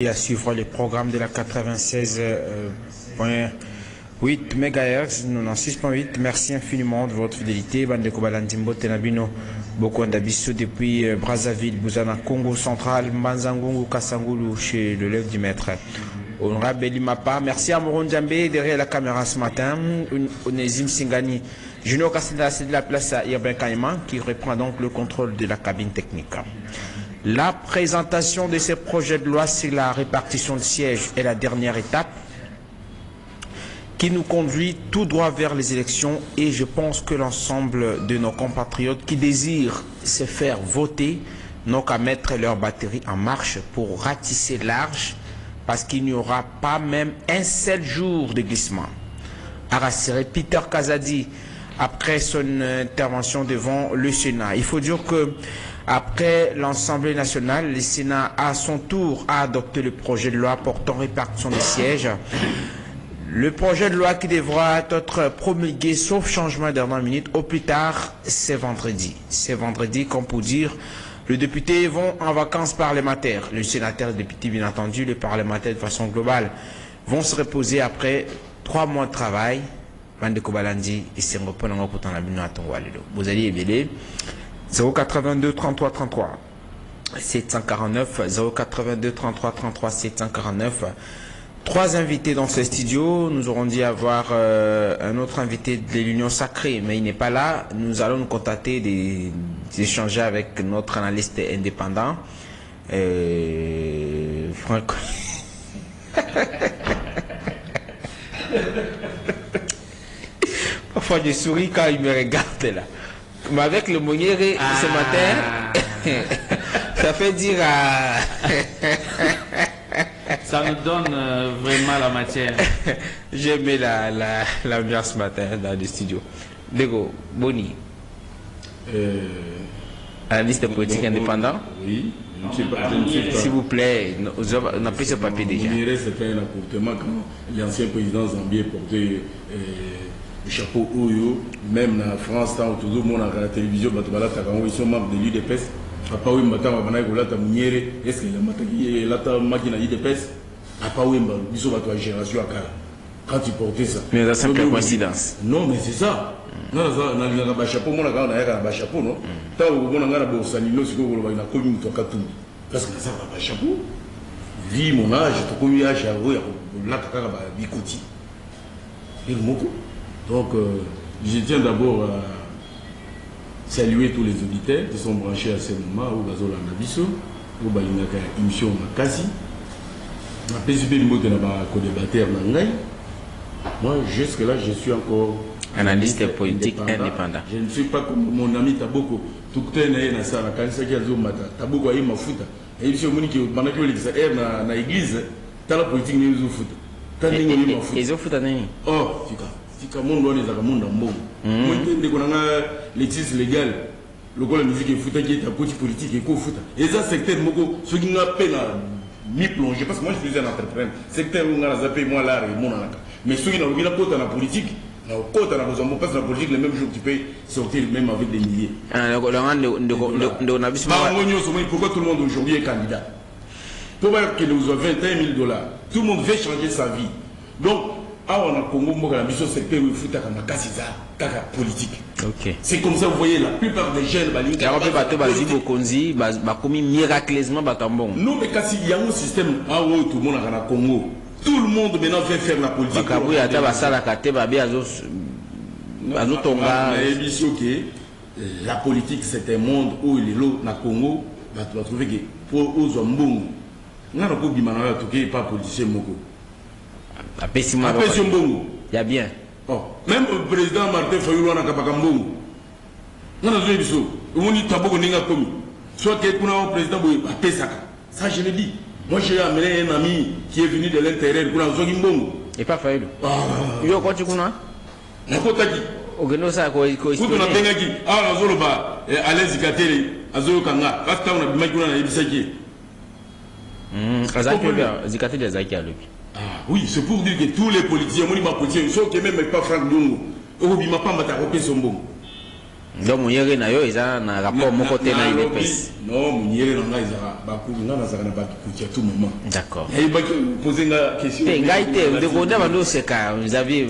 Et à suivre les programmes de la 96.8 MHz, 96.8. Merci infiniment de votre fidélité. Bande Kobalandimbo Tenabino, Bokondabiso depuis Brazzaville, Bouzana, Congo central, Manzangungu, Kasangulu, chez le Lève du Maître. Honorable Elimapa, merci à Moron Djambé derrière la caméra ce matin. Onésime Singani, Junior Kassenda, c'est de la place à Irben Kaiman qui reprend donc le contrôle de la cabine technique. La présentation de ces projets de loi sur la répartition de sièges est la dernière étape qui nous conduit tout droit vers les élections et je pense que l'ensemble de nos compatriotes qui désirent se faire voter n'ont qu'à mettre leur batterie en marche pour ratisser large parce qu'il n'y aura pas même un seul jour de glissement. A rassuré Peter Kazadi après son intervention devant le Sénat. Il faut dire que après l'Assemblée nationale, le Sénat à son tour a adopté le projet de loi portant répartition des sièges. Le projet de loi qui devra être promulgué sauf changement de dernière minute au plus tard, c'est vendredi. C'est vendredi, comme pour dire, les députés vont en vacances parlementaires. Le sénateur et le député, bien entendu, les parlementaires de façon globale, vont se reposer après 3 mois de travail. Bande Kobalandi, et c'est un peu pour vous allez éveiller. 082 33 33 749 082 33 33 749. 3 invités dans ce studio. Nous aurons dit avoir un autre invité de l'Union Sacrée, mais il n'est pas là. Nous allons nous contacter d'échanger avec notre analyste indépendant, Franck. Parfois je souris quand il me regarde là. Mais avec le Moniere ce matin, ça fait dire à... Ça nous donne vraiment la matière. J'ai aimé l'ambiance ce matin dans le studio. Dego, Boni, analyste politique indépendant. Oui, s'il vous plaît, on a pris ce papier déjà. Moniere, c'était un apportement quand l'ancien président Zambier portait... le chapeau Oyo, même en France, toujours monde à la télévision, ils sont membres de l'UDPS. Papa oui, maintenant, est-ce que la machine à l'UDPS? Papa oui, ils sont à génération à Kala. Quand ils portaient ça. Mais ça, c'est une coïncidence. Non, mais c'est ça. Non, on a un chapeau, on a un chapeau, non? Tant qu'on a un sanino, c'est qu'on a connu un carton. Parce que ça va pas chapeau. Vie, mon âge, tout comme il y a, j'ai avoué, là, tu as un bicoti. Et le mot. Donc, je tiens d'abord à saluer tous les auditeurs qui sont branchés à ce moment où Bazola Nabiso, où Balinaka émission Makasi. Ma PCB du mot de la co-débatteur Nangai. Moi, jusque-là, je suis encore analyste politique indépendant. Je ne suis pas comme mon ami Taboko. Tout le temps, il y a ça, quand il y a Taboko, il y a Mafuta. Et il y a des gens qui ont dit que dans l'église, dans la politique, il y a des foot. Ils ont foot à nani? Oh, tu vois. Si le monde est dans le monde, il y a l'exercice légal, le musique est foutue, qui est un petit politique et co-foot. Et ça, secteur, ce qui n'a pas mis plongé, parce que moi je suis un entrepreneur, secteur où on a zappé, moi là, et mon anaka. Mais ceux qui n'ont pas côté dans la politique, parce que la politique, le même jour, tu peux sortir même avec des milliers. Pourquoi tout le monde aujourd'hui est candidat? Pour voir que nous avons 21 000 $, tout le monde veut changer sa vie. Donc, on a Congo, la mission secteur où il faut la politique. C'est comme ça, vous voyez, la plupart des jeunes, miraculeusement, non, mais quand il y a un système, tout le monde a Congo. Tout le monde maintenant veut faire la politique. La politique, c'est un monde où il est là, dans Congo, tu vas trouver que pour aux Zambongo, on a pas politicien Moko. Il y a bien. Oh. Même le président Martin Fayulu a Kabakambongo. Non, non, on dit Taboko Ninga Komi. Soit que le président a Pesaka. Ça, je le dis. Moi, j'ai amené un ami qui est venu de l'intérieur pour un Zogimbongo. Et pas Fayulu. Il y a quoi tu connais? Nakotaki. Ogenosa ko Kutu na Bengaki. Ah, on a Zoloba. Alain Zikateli. Azolo Kanga. Parce qu'on a Bimakuna et Bisaki. Zikateli a Zaki à lui. Ah, oui, c'est pour dire que tous les politiciens, sauf que même pas Franck Diongo, Donc Mouniere na yo ils ont un rapport mon côté na UDPS. Non, Mouniere na izara ba ku na zaka na ba ku tout moment. D'accord. Et ba poser nga question. Et ngaite de koda bando seka vous avez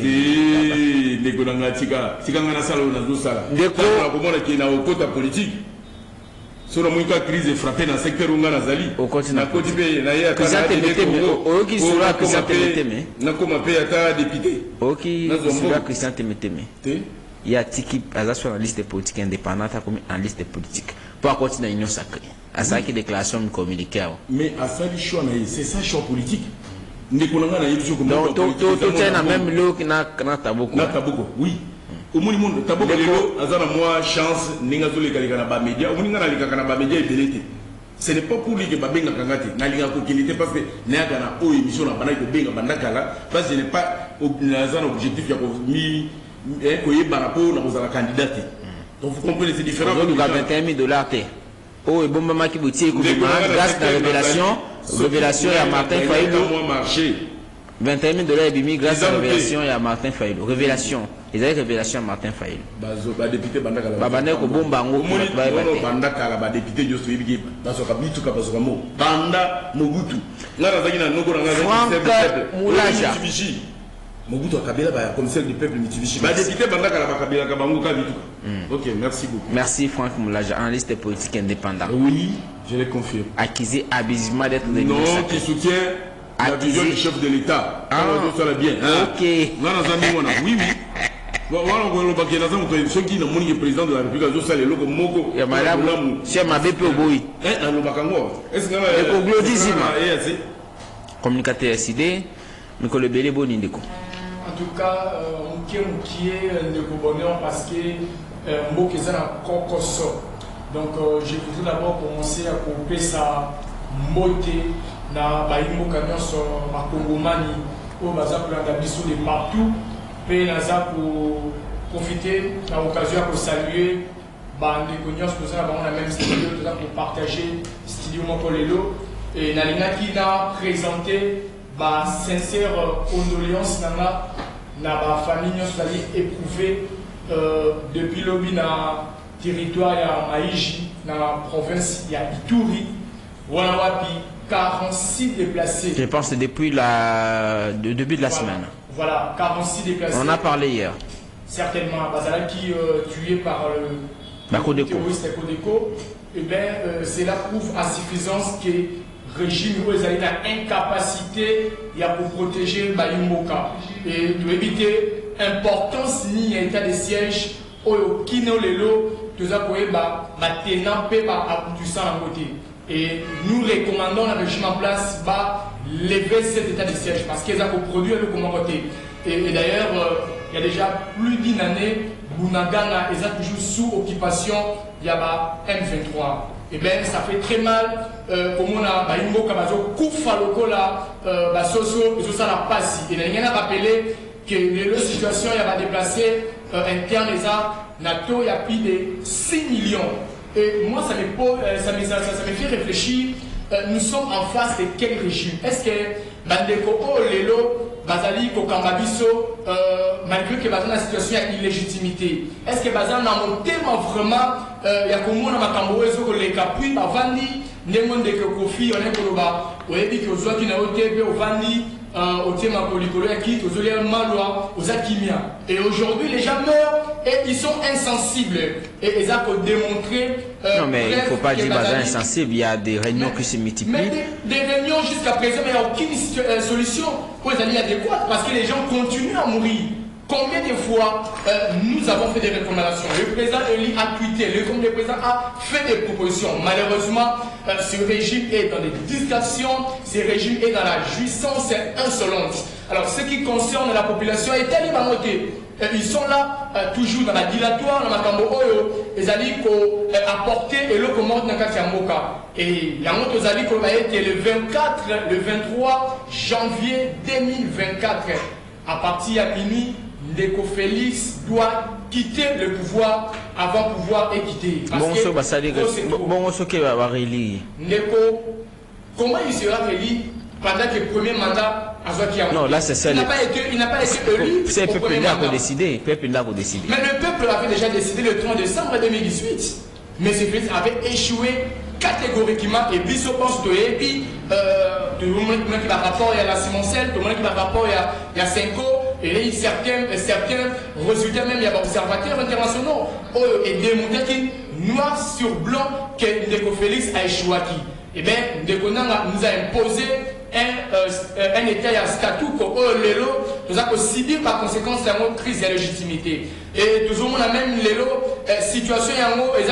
ndeko nga tika nga na sala na zo sala. Ndeko na komona ki na okota politique. Sur la moindre crise frappée dans le secteur où on a zali. Au continent. Na koti pe na ya kana Oki sura Christian Temeteme. Na koma pe ata député. Oki sura Christian Temeteme. Il y a Tiki sur la liste politique indépendante comme en liste politique. Pour continuer l'union sacrée. À ça qui déclaration communiquée. Mais à ça le choix c'est ça choix politique. Ndeko na yebiso comme donc tout est na même lot na taboko. Na taboko. Oui. Au monde taboko lelo azana moi chance ninga zole kalika na ba média. Au ninga na lika na ba média belete. Ce n'est pas pour lui que babenga kangate. Na linga ko kilité parce que na kana o émission na bana ko benga bandakala parce que ce n'est pas un objectif ya ko mi na candidat. Donc vous comprenez c'est différent. Donc il y a 21 000 $. Oh et bon maman qui boutique grâce à la révélation à Martin Faïlo. 21 000 $ et bimi grâce à la révélation à Martin Faïlo. Révélation. Ils avaient révélation à Martin Faïlo. Ba député bandaka la. Babane ko bomba ngo bandaka la ba député Josso Ibigi parce que bitu ka parce que mo banda Mobutu. Ngara zaki na noko na Franck Moulaja. Mobutu Kabila ba commissaire du peuple Mitsubishi. Ba député bandaka la ba Kabila ka bango ka bitu. OK, merci beaucoup. Merci Franck Moulaja, analyste politique indépendant. Oui, je le confirme. Accusé abusivement d'être des non, qui soutient la vision du chef de l'État. Ah, ça va bien. OK. Non, oui, oui. Voilà, on va dire que ceux qui n'ont pas président de la République, ils ont salé le moko. Et madame, c'est ma BP au boui. Est-ce que communicateur SID, Nicole Belé Bonindeko. En tout cas, on est de bonheur parce que Moko est un concours. Donc, je voudrais d'abord commencer à couper sa moté dans Baïmo Camion sur Makongomani, au Baza pour la de partout. Et pour profiter de l'occasion pour saluer les cognos pour ça on a même studio pour partager studio Mokolelo et Nalina qui a présenté sincère condoléances na la famille nous éprouvée depuis le territoire ya Maïji dans la province ya Ituri Wanawapi 46 déplacés. Je pense que depuis le début de la semaine. Voilà, 46 déplacés. On a parlé hier. Certainement, Bazala qui tué par le terroriste Kodeko. Et bien, cela prouve à suffisance que le régime a une incapacité pour protéger Bayumboka. Et de éviter l'importance ni l'état de siège au Kino Lelo, tout ça pour maintenant tout ça en côté. Et nous recommandons le régime en place lever cet état de siège parce qu'ils ont produit le commandanté. Et d'ailleurs, il y a déjà plus d'une année, Bunagana est toujours sous occupation, il y a M23. Et bien, ça fait très mal, comme on a Baïmbo Kamazo, Koufalokola, Soso, et tout ça n'a pas si. Et il y a rappelé que la situation, il y a déplacé interne, NATO, il y a plus de 6 millions. Et moi, ça me fait réfléchir. Nous sommes en face de quel régime? Est-ce que Bandeko Lelo, Bazali, Kokambabiso, malgré que Bazali la situation a illégitimité, est-ce que Bazali n'a monté vraiment, il y a comme on a Makambo, les Kapui, Bavandi, Nemon de Kofi, on est pour le bas, on a dit que aux autres qui n'ont pas été au Vandi, au Tema Policolo, qui aux Oliens Malois, aux Akimia. Et aujourd'hui, les gens meurent et ils sont insensibles. Et ils ont démontré. Non, mais il ne faut pas dire Bazin insensible, il y a des réunions qui se multiplient. Mais des réunions jusqu'à présent, mais il n'y a aucune solution pour les alliés adéquates parce que les gens continuent à mourir. Combien de fois nous avons fait des recommandations? Le président Eli a tweeté, le président a fait des propositions. Malheureusement, ce régime est dans des distractions, ce régime est dans la jouissance insolente. Alors, ce qui concerne la population est tellement moté. Ils sont là, toujours dans la dilatoire, dans la Kambo Oyo, ils allaient apporter et le commande dans Katiamoka. Et il y a un autre qui est le 24, le 23 janvier 2024. À partir à minuit, Ndeko Félix doit quitter le pouvoir avant pouvoir quitter. Bon, Ndeko, comment il sera réélu pendant que le premier mandat, non, là c'est ça. Il n'a pas été élu. C'est le peuple qui a décidé. Mais le peuple avait déjà décidé le 30 décembre 2018. Mais ce Félix avait échoué catégoriquement. Et puis, je pense que tout le monde qui va rapport à la Simoncelle, tout le monde qui va rapport à Senko, et certains résultats, même il y a des observateurs internationaux, et démontré que noir sur blanc que Ndeko Félix a échoué. Et bien, Ndeko Nanga nous a imposé un état et un statut que nous avons subir par conséquence de crise de légitimité. Et toujours, on a même situation et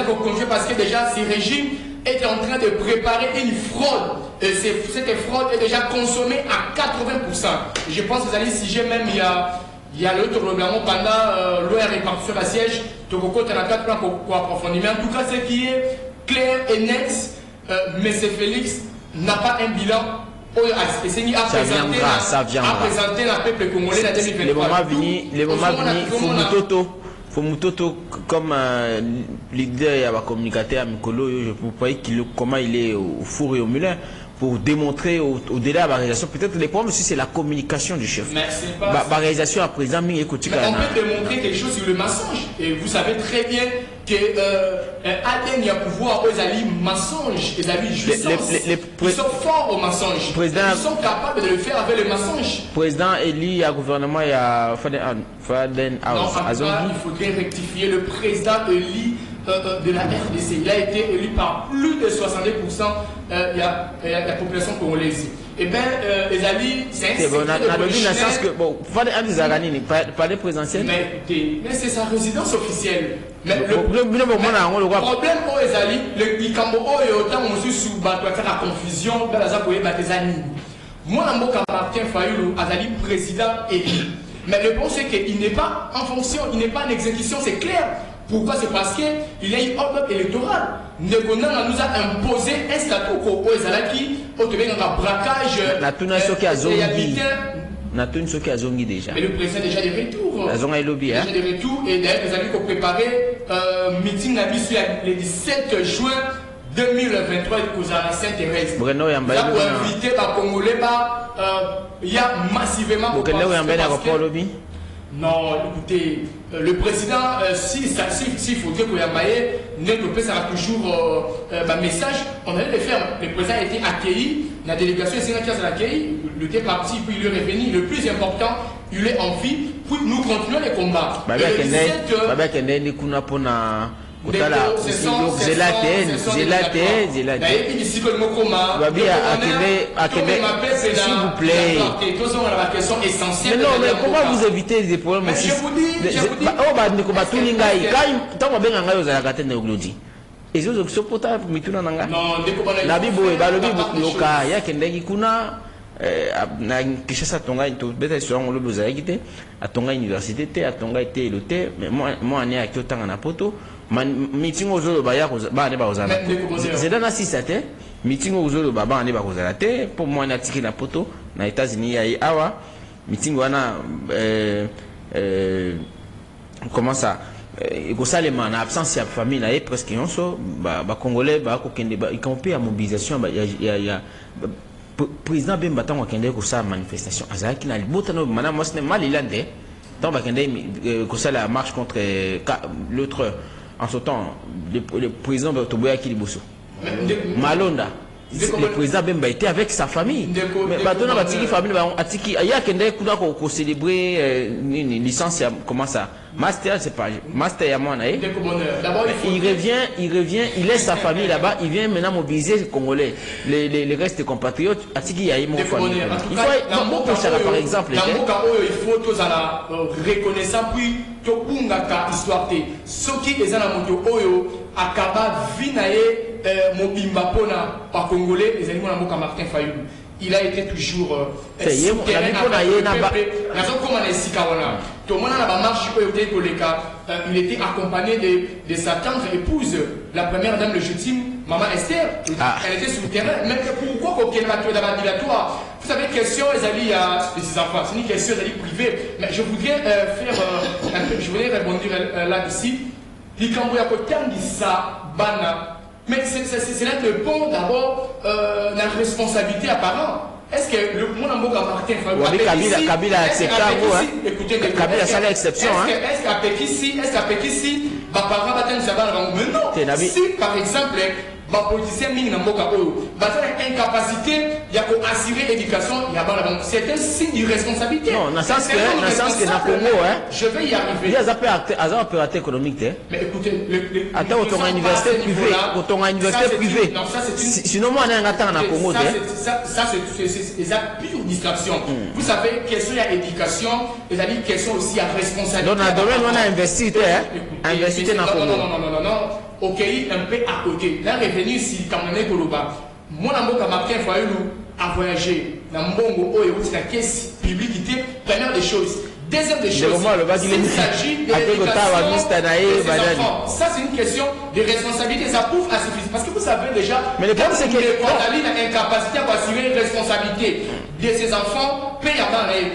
parce que déjà, ce régime est en train de préparer une fraude. Et cette fraude est déjà consommée à 80%. Je pense que si j'ai même il y a l'autre règlement pendant l'OR répartition de la siège, donc on a 4 plans pour approfondir. Mais en tout cas, ce qui est clair et net, M. Félix n'a pas un bilan. Ça viendra. Le peuple congolais la 2023. Les moments venus, faut Mutoto comme leader et communicateur à Mikolo, je ne sais pas comment il est au four et au moulin pour démontrer au-delà de la réalisation. Peut-être les problèmes aussi c'est la communication du chef. La réalisation à présent, on peut démontrer quelque chose sur le mensonge. Et vous savez très bien que Aden y a pouvoir aux alliés mensonges, les alliés jouissance. Ils sont forts au mensonge. Ils sont capables de le faire avec le mensonge. Président Eli, à gouvernement, il y a Faden House. Il faudrait rectifier le président Eli de la RDC. Il a été élu par plus de 70% la population congolaise. Eh bien, les alliés, c'est un secret bon, pas des présidentielles. Mais c'est sa résidence officielle. Mais le problème pour les alliés, le Kambo et autant on se sous la confusion dans la Zakoye Batezani. Moi, je Martin Fayoulou, Azali président élu. Mais le bon, c'est qu'il n'est pas en fonction, il n'est pas en exécution, c'est clair. Pourquoi? C'est parce qu'il y a une ordre électorale. Ndekonanga nous a imposé un statut au Ezalaki, au Tébé, dans un braquage. Déjà. Mais le président est déjà de retour. La zone est lobby. Déjà de retour. Et d'ailleurs, les amis qui ont préparé meeting le 17 juin 2023 aux Sainte-Thérèse. Là, pour inviter les Congolais, il y a massivement. Non, écoutez, le président, s'il faudrait qu'il y ait notre ça a toujours un message, on allait le faire. Le président a été accueilli, la délégation sénateurs l'a accueilli, il était parti, puis il est revenu. Le plus important, il est en vie, puis nous continuons les combats. S'il vous plaît. Mais non, mais comment vous évitez des problèmes aussi? na Kishasa tonga into beta sur ngolo bozaki te atonga université te atonga te lote mais moi ane akotanga na poto meeting ozolo ba ya ba ne ba ozala c'est dans 6 te meeting ozolo ba ba ne ba ozala te pour moi na tiki na poto na États-Unis ya awa meeting wana comment ça ekosalema na absence ya famille na presque yonso ba congolais ba ko kende ba ikampe ya mobilisation ba ya président Bemba tant qu'on a sa manifestation azaki na libota no mana mosne malilande tant ba kende ko ça la marche contre l'autre en ce temps le président Toboya Kiliboso Malonda le président Bemba était avec sa famille mais batona batiki famille ba atiki ya kende kuna ko célébrer une licence comment ça master c'est pas master ya mwana il revient il laisse sa famille là-bas il vient maintenant mobiliser les Congolais les restes compatriotes atiki ya mon famille il faut ça par exemple il faut tous à la reconnaissance puis to kungaka histoire te soki ezana moto oyo akaba vinaye mobimba pona par congolais les animaux na Martin Fayoulou il a été toujours il était accompagné de sa tendre épouse, la première dame légitime, Maman Esther. Elle était sur le terrain. Mais pourquoi aucun dilatoire? Vous savez, question, les alliés à ses enfants, c'est une question d'aller privée. Mais je voudrais je voudrais répondre là-dessus. Mais c'est là le pont d'abord la responsabilité apparente. est-ce que le mon Mboka Martin Fayulu Kabila accepte écoutez Kabila ça l'exception est-ce qu'à Pekissi Bapara Batan Sabara mais non si par exemple les politiciens mingi na mboka oyo bazana incapacité ya ko assurer l'éducation ya bana donc c'est un signe d'irresponsabilité. Non, dans sens que na Congo je vais y arriver. Il y a des opérateurs économiques mais écoutez attends autant à université privée non ça c'est une sinon moi on a un attend na Congo ça c'est des pure distraction. Vous savez question il y a éducation et ça dit question aussi à responsabilité. Donc dans le domaine on a investi na Congo. Non. Ok, un peu à côté. Là, revenu si Kamane Koloba, mon amour Martin Fayulu a voyagé dans Mbongo, Oyo, c'est la caisse publique, première des choses. Deuxième des choses, il s'agit de l'éducation des enfants. Ça, c'est une question de responsabilité. Ça prouve à suffisance. Parce que vous savez déjà, mais le problème, c'est que Kondali a l'incapacité à assurer une responsabilité de ses enfants,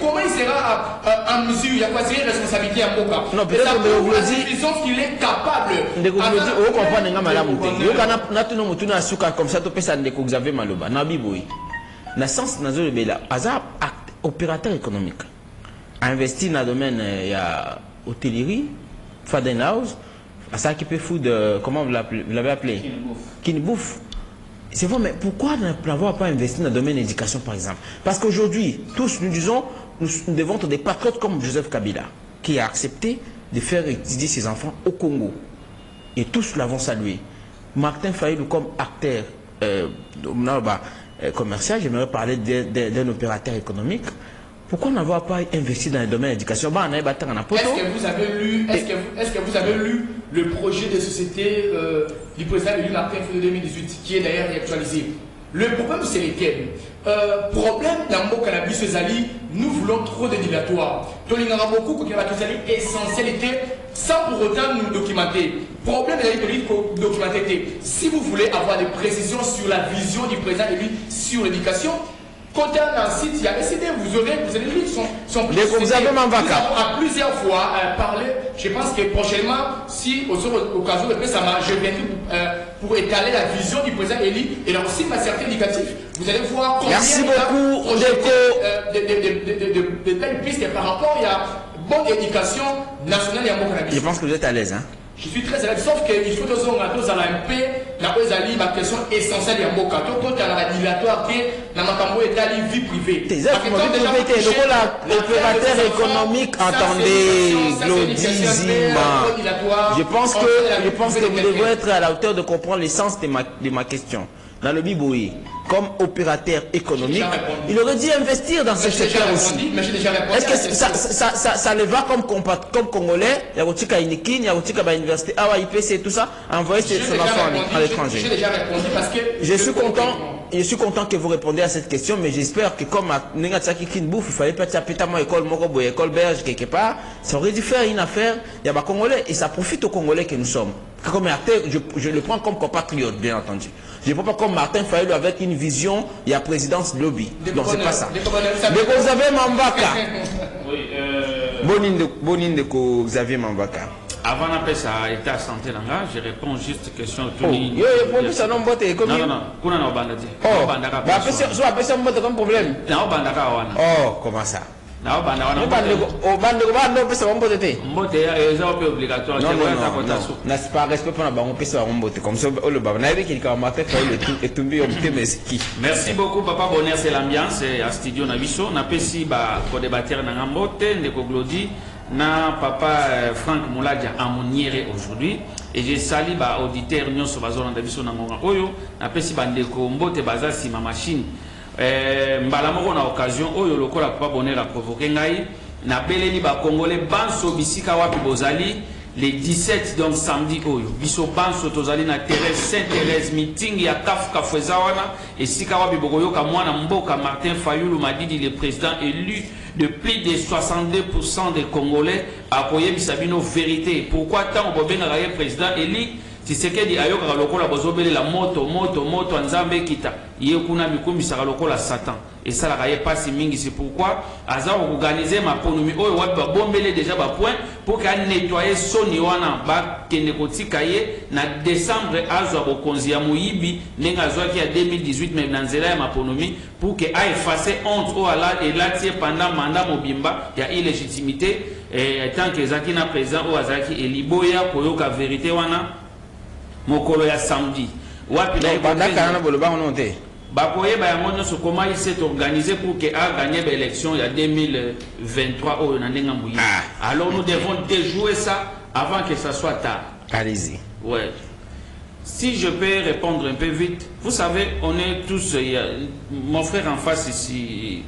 comment il sera en mesure d'assurer une responsabilité à Boka? Non, peut-être ça prouve à suffisance qu'il est capable. Vous comprenez, comme ça, tu peux ça de Xavier Maloba. Nabiboui. Dans le sens, dans le Bela, Azar, opérateur économique. Investi dans le domaine hôtellerie, Faden House, à ça qui peut foutre, comment vous l'avez appelé? Kinbouf. C'est vrai, mais pourquoi n'avoir pas investi dans le domaine de l'éducation, par exemple? Parce qu'aujourd'hui, tous nous disons, nous devons être des patriotes comme Joseph Kabila, qui a accepté de faire étudier ses enfants au Congo. Et tous l'avons salué. Martin Fayulu comme acteur commercial, j'aimerais parler d'un opérateur économique. Pourquoi n'avoir pas investi dans le domaine de l'éducation? Est-ce que vous avez lu le projet de société du président élu Martin Fayulu 2018 qui est d'ailleurs actualisé? Le problème c'est lequel? Problème dans le cannabis Zali, nous voulons trop de dilatoires. Donc il y en a beaucoup qui ont essentialité sans pour autant nous documenter. Problème de la documenter. Si vous voulez avoir des précisions sur la vision du président élu sur l'éducation, côté dans le site, il y a décidé, vous allez lire son vous avez à plusieurs fois parlé. Je pense que prochainement, si aux occasions de je viendrai pour étaler la vision du président Eli et là aussi ma certaine éducative. Vous allez voir combien merci beaucoup de belles pistes par rapport à bonne éducation nationale et à mon Je pense que vous êtes à l'aise, hein? Je suis très à l'aise, sauf qu'il faut que nous ayons un peu la question essentielle de Mboka. Quand tu as la dilatoire, dans ma vie privée. L'opérateur économique, attendez, Glodizima. Je pense que vous devez être à la hauteur de comprendre l'essence de ma question. Dans le Biboui, comme opérateur économique, il aurait dû investir dans ce secteur aussi. Est-ce que ça le va comme Congolais? Il y a aussi qu'à Inikin, il y a aussi qu'à l'université, IPC, tout ça, envoyer son enfant à l'étranger. J'ai déjà répondu parce que je suis content que vous répondiez à cette question, mais j'espère que comme à Nengatsaki Kinbouf, il fallait pas taper ta école Morobo, école belge quelque part, ça aurait dû faire une affaire, il y a des Congolais et ça profite aux Congolais que nous sommes. Comme acteur, je le prends comme compatriote, bien entendu. Je ne prends pas comme Martin Fayulu avec une vision, il y a présidence lobby. Donc c'est pas ça. De Xavier Mambaka. Oui, Bonine de Xavier Mambaka. Avant d'appeler ça état santé, je réponds juste à question. Non. Comme problème. Oh, comment ça? Non, merci beaucoup papa bonheur c'est l'ambiance à studio Naviso na pesi ba ko débattre na ngambote ndeko Glodi na papa Franck Mouladia Amoniere aujourd'hui et je salue ba auditeur nyonso bazona Naviso na ngonga oyo na pesi ba ndeko mbote bazasi ma machine mbala moko na occasion oyo lokola papa bonheur a provoqué ngai na beleli ba congolais banso bisika wapi bozali les 17 donc samedi oyo biso banso tozali na Thérèse Sainte-Thérèse meeting ya kafuka fwezawana et sika wapi bokoyoka mwana mboka Martin Fayulu Madidi le président élu de plus de 62% des Congolais a koyebisa bino vérité pourquoi tant bobenga le président élu Tshisekedi ayoka lokola bozobele la moto nzambe kita ye kuna mikumbisa lokola Satan et ça la pas si mingi. C'est pourquoi Aza organiser ma ponomi oh ouais ba bombeler déjà ba point pour qu'elle nettoyer son wana ba kenekoti kaye na décembre Aza bokonzi ya muyibi nenga zwa qui a 2018 même dans zela ma ponomi pour que a effacer honte au ala et là pendant mandat mobimba il y a illégitimité et tant que Zaki na présent au Azaki et liboya koyoka vérité wana mokolo ya samedi wapi na pendant kana boloba ononte bakoye bayango so comment il s'est organisé pour que a gagné l'élection il y a 2023 au nandenga mouyi. Alors nous devons déjouer ça avant que ça soit tard. Allez-y. Ouais. Si je peux répondre un peu vite, vous savez, on est tous mon frère en face ici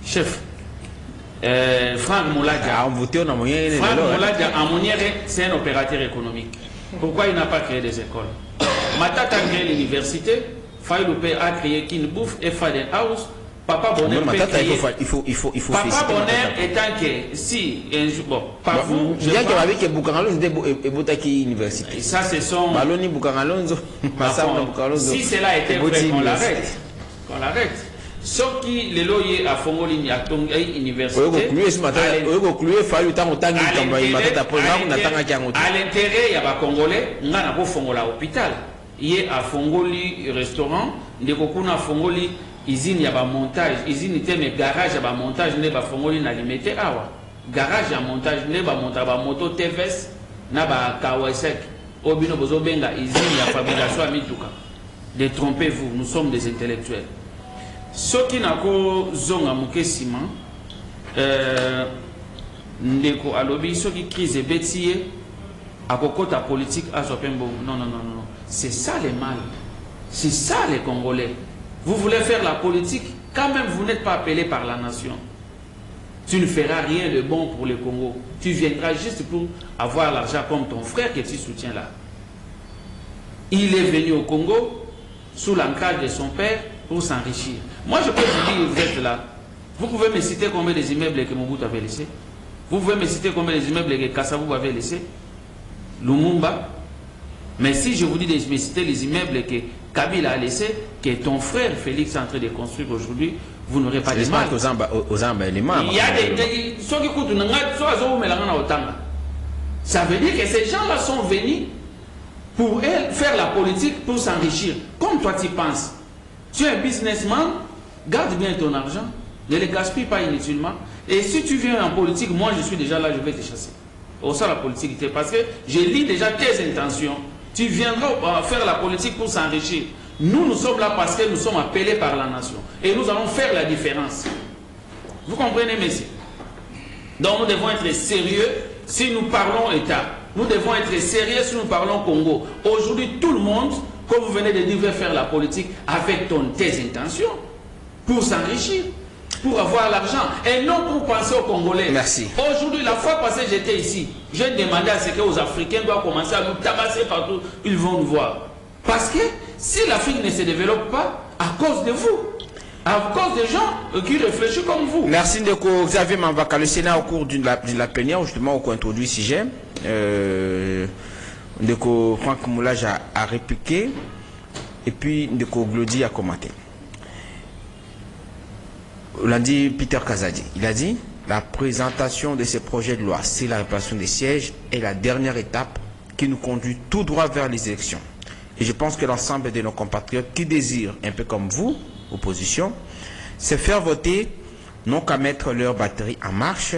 chef Franck Mouladia. Franck Mouladia à Moniere, c'est un opérateur économique. Pourquoi il n'a pas créé des écoles? Matata a créé l'université, Faïloupé a créé Kinbouf et Faden House. Papa Bonheur peut créer... il faut Papa Bonheur étant que si un jour... Bon, par vous... Je dis que Boukangalonzo est Boutaki Université. Ça, c'est son... Baloni Boukangalonzo. Si cela était vrai, qu'on l'arrête. Qu'on l'arrête. Ce qui les loyers à Fongoli à université à l'intérêt il y a pas congolais on a pas Fongola hôpital il y a Fongoli restaurant de kokuna Fongoli usine ya ba montage usine était mais garage ya ba montage ne ba Fongoli na limité awa garage ya montage ne ba monta ba moto TVS na ba Kawasek obino bozo benga usine ya fabrication à mituka. Détrompez-vous, nous sommes des intellectuels. Ce qui n'a pas zonga mukesima ndeko alobi ce qui crise betier à kokota politique à Zopembo. Non. C'est ça le mal. C'est ça les Congolais. Vous voulez faire la politique, quand même vous n'êtes pas appelé par la nation. Tu ne feras rien de bon pour le Congo. Tu viendras juste pour avoir l'argent comme ton frère que tu soutiens là. Il est venu au Congo sous l'ancrage de son père pour s'enrichir. Moi, je peux vous dire, vous êtes là. Vous pouvez me citer combien des immeubles que Mobutu avait laissés? Vous pouvez me citer combien des immeubles que Kassabou avait laissés? Lumumba. Mais si je vous dis de me citer les immeubles que Kabila a laissés, que ton frère Félix est en train de construire aujourd'hui, vous n'aurez pas de mal. Il y a des... Ça veut dire que ces gens-là sont venus pour faire la politique, pour s'enrichir. Comme toi tu penses. Tu es un businessman, garde bien ton argent, ne le gaspille pas inutilement. Et si tu viens en politique, moi je suis déjà là, je vais te chasser. Au sein de la politique, parce que je lis déjà tes intentions. Tu viendras faire la politique pour s'enrichir. Nous sommes là parce que nous sommes appelés par la nation. Et nous allons faire la différence. Vous comprenez, messieurs? Donc nous devons être sérieux si nous parlons État. Nous devons être sérieux si nous parlons Congo. Aujourd'hui, tout le monde, comme vous venez de dire, veut faire la politique avec tes intentions pour s'enrichir, pour avoir l'argent et non pour penser aux Congolais. Merci. Aujourd'hui, la fois passée, j'étais ici. J'ai demandé à ce que les Africains doivent commencer à nous tabasser partout. Ils vont nous voir. Parce que si l'Afrique ne se développe pas, à cause de vous, à cause des gens qui réfléchissent comme vous. Merci Ndeko Xavier Mambaka. Le Sénat, au cours de la plénière, justement, où on introduit le sujet, Ndeko Franck Moulaja a répliqué et puis Ndeko Glody a commenté. On l'a dit Peter Kazadi. Il a dit la présentation de ces projets de loi, c'est la répartition des sièges, est la dernière étape qui nous conduit tout droit vers les élections. Et je pense que l'ensemble de nos compatriotes qui désirent, un peu comme vous, opposition, c'est faire voter, non qu'à mettre leur batterie en marche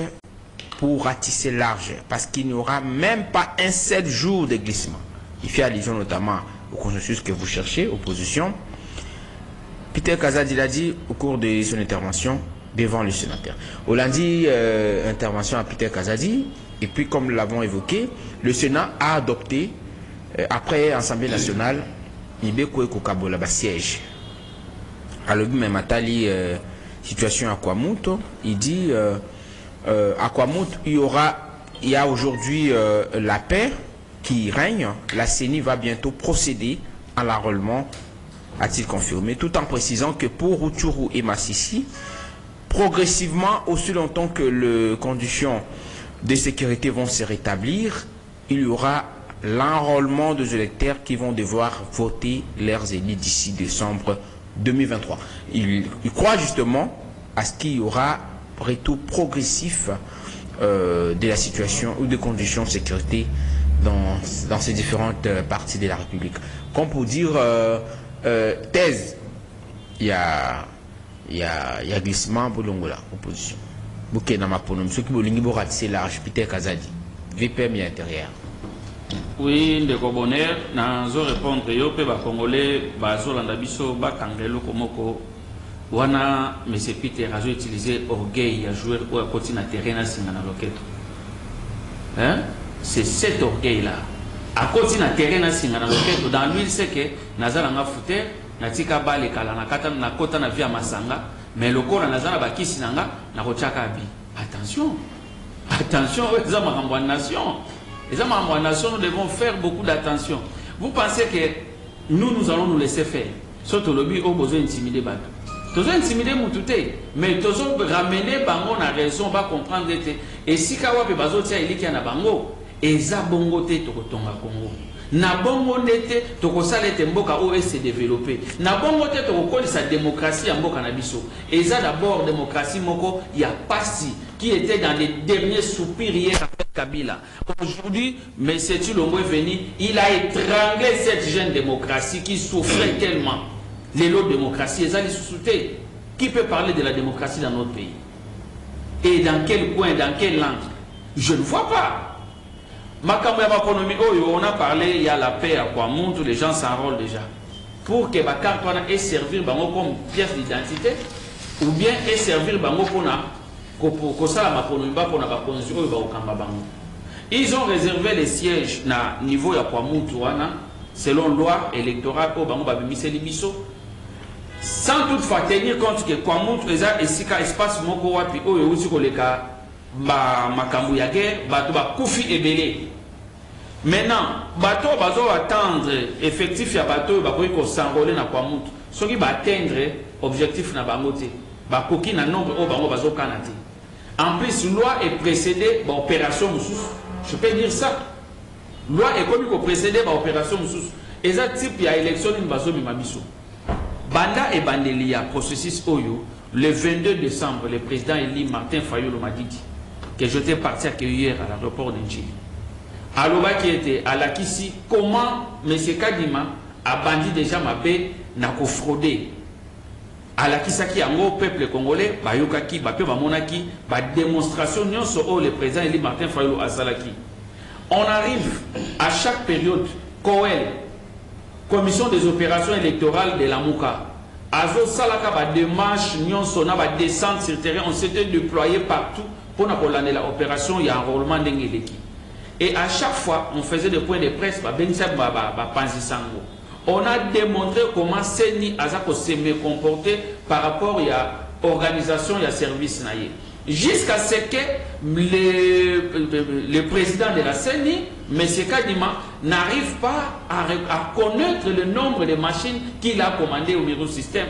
pour ratisser large, parce qu'il n'y aura même pas un seul jour de glissement. Il fait allusion notamment au consensus que vous cherchez, opposition. Peter Kazadi l'a dit au cours de son intervention devant le sénateur. On l'a dit, intervention à Peter Kazadi, et puis comme nous l'avons évoqué, le Sénat a adopté, après l'Assemblée nationale, Ibeko Kokabola siège. Alors, même Matali, situation à Kwamuto, il dit à Kwamuto, il y a aujourd'hui la paix qui règne. La CENI va bientôt procéder à l'enrôlement, a-t-il confirmé, tout en précisant que pour Rutshuru et Massissi, progressivement, aussi longtemps que les conditions de sécurité vont se rétablir, il y aura l'enrôlement des électeurs qui vont devoir voter leurs élus d'ici décembre 2023. Il croit justement à ce qu'il y aura retour progressif de la situation ou des conditions de sécurité dans ces différentes parties de la République. Comme pour dire, thèse, il y a glissement pour l'Angola, opposition. Bouquet dans ma ponom, ceux qui veulent ratisser large, Peter Kazadi, VPM et intérieur. Oui, de Bonheur, nous répondre, yo pe ba Congolais, ba Zolanda biso, ba Kangelo Komoko, wana, mais c'est Peter a utilisé orgueil à jouer ou à continuer à terrain à Singana Loketo. Hein? C'est cet orgueil-là. À continuer à terrain à Singana Loketo, dans lui, il sait que Nazaranga Fouter, Natika Bale Kala, na kota na via Masanga, mais le corps Nazara Baki Sinanga, na Rochaka Abi. Attention, attention, les hommes en nation. Les hommes en nation, nous devons faire beaucoup d'attention. Vous pensez que nous allons nous laisser faire? Surtout le but, on a besoin d'intimider Bato. Nous avons intimidé Moutouté, mais nous avons ramené Bango na raison, on va comprendre. Et si Kawape Bazo tia ili kia na Bango, Eza Bongo te tokotonga Congo. Na Bongo nete tokosala te mboka OS se développer. Na Bongo te tokokoli sa démocratie en mboka na biso. Eza d'abord démocratie moko ya Pasi qui était dans les derniers soupirs hier avec Kabila. Aujourd'hui, M. Tshilombo est venu, il a étranglé cette jeune démocratie qui souffrait tellement. Les lots de démocratie, ils allaient sous-souter. Qui peut parler de la démocratie dans notre pays? Et dans quel coin, dans quelle langue? Je ne vois pas. On a parlé, il y a la paix à Kwamon, tous les gens s'enrôlent déjà. Pour que Bakar ait servir comme pièce d'identité, ou bien ait servir ils ont réservé les sièges na niveau ya Kwamon, selon loi électorale au Bango Babimiseli Biso. Sans toutefois tenir compte que Kwamoutou eza esika espace moko wapi oyo uti koleka makambu ya guerre bato ba kufi ebele. Maintenant bato bazo attendre effectif ya bato ba koyi ko s'enrôler na Kwamoutou soki ba atteindre objectif na bango te ba koki na nombre o bango bazo kanati. En plus loi est précédée par opération mususu. Je peux dire ça. Loi est comme précédée par opération mususu. Eza type ya élection ni bazo bimabiso. Banda et Bandelia, processus Oyo, le 22 décembre, le président élu Martin Fayulu m'a dit que j'étais parti accueillir à l'aéroport d'Inchili. Aloba qui était à la Kissi, comment M. Kadima a bandit déjà ma paix, n'a qu'au fraudé. À la Kisaki, en peuple congolais, Bayokaki, Bapé Bamonaki, démonstration, le président élu Martin Fayulu à Salaki. On arrive à chaque période, Koel, Commission des opérations électorales de la Mouka. Azo Salaka ba démarche, Nyon Sona ba descente sur le terrain, on s'était déployé partout pour l'année la opération, il y a un enrôlement d'Engeleki. Et à chaque fois, on faisait des points de presse, on a démontré comment Seni Azako s'est comporté par rapport à l'organisation et à service naïe. Jusqu'à ce que le président de la CENI, M. Kadima, n'arrive pas à connaître le nombre de machines qu'il a commandées au bureau système.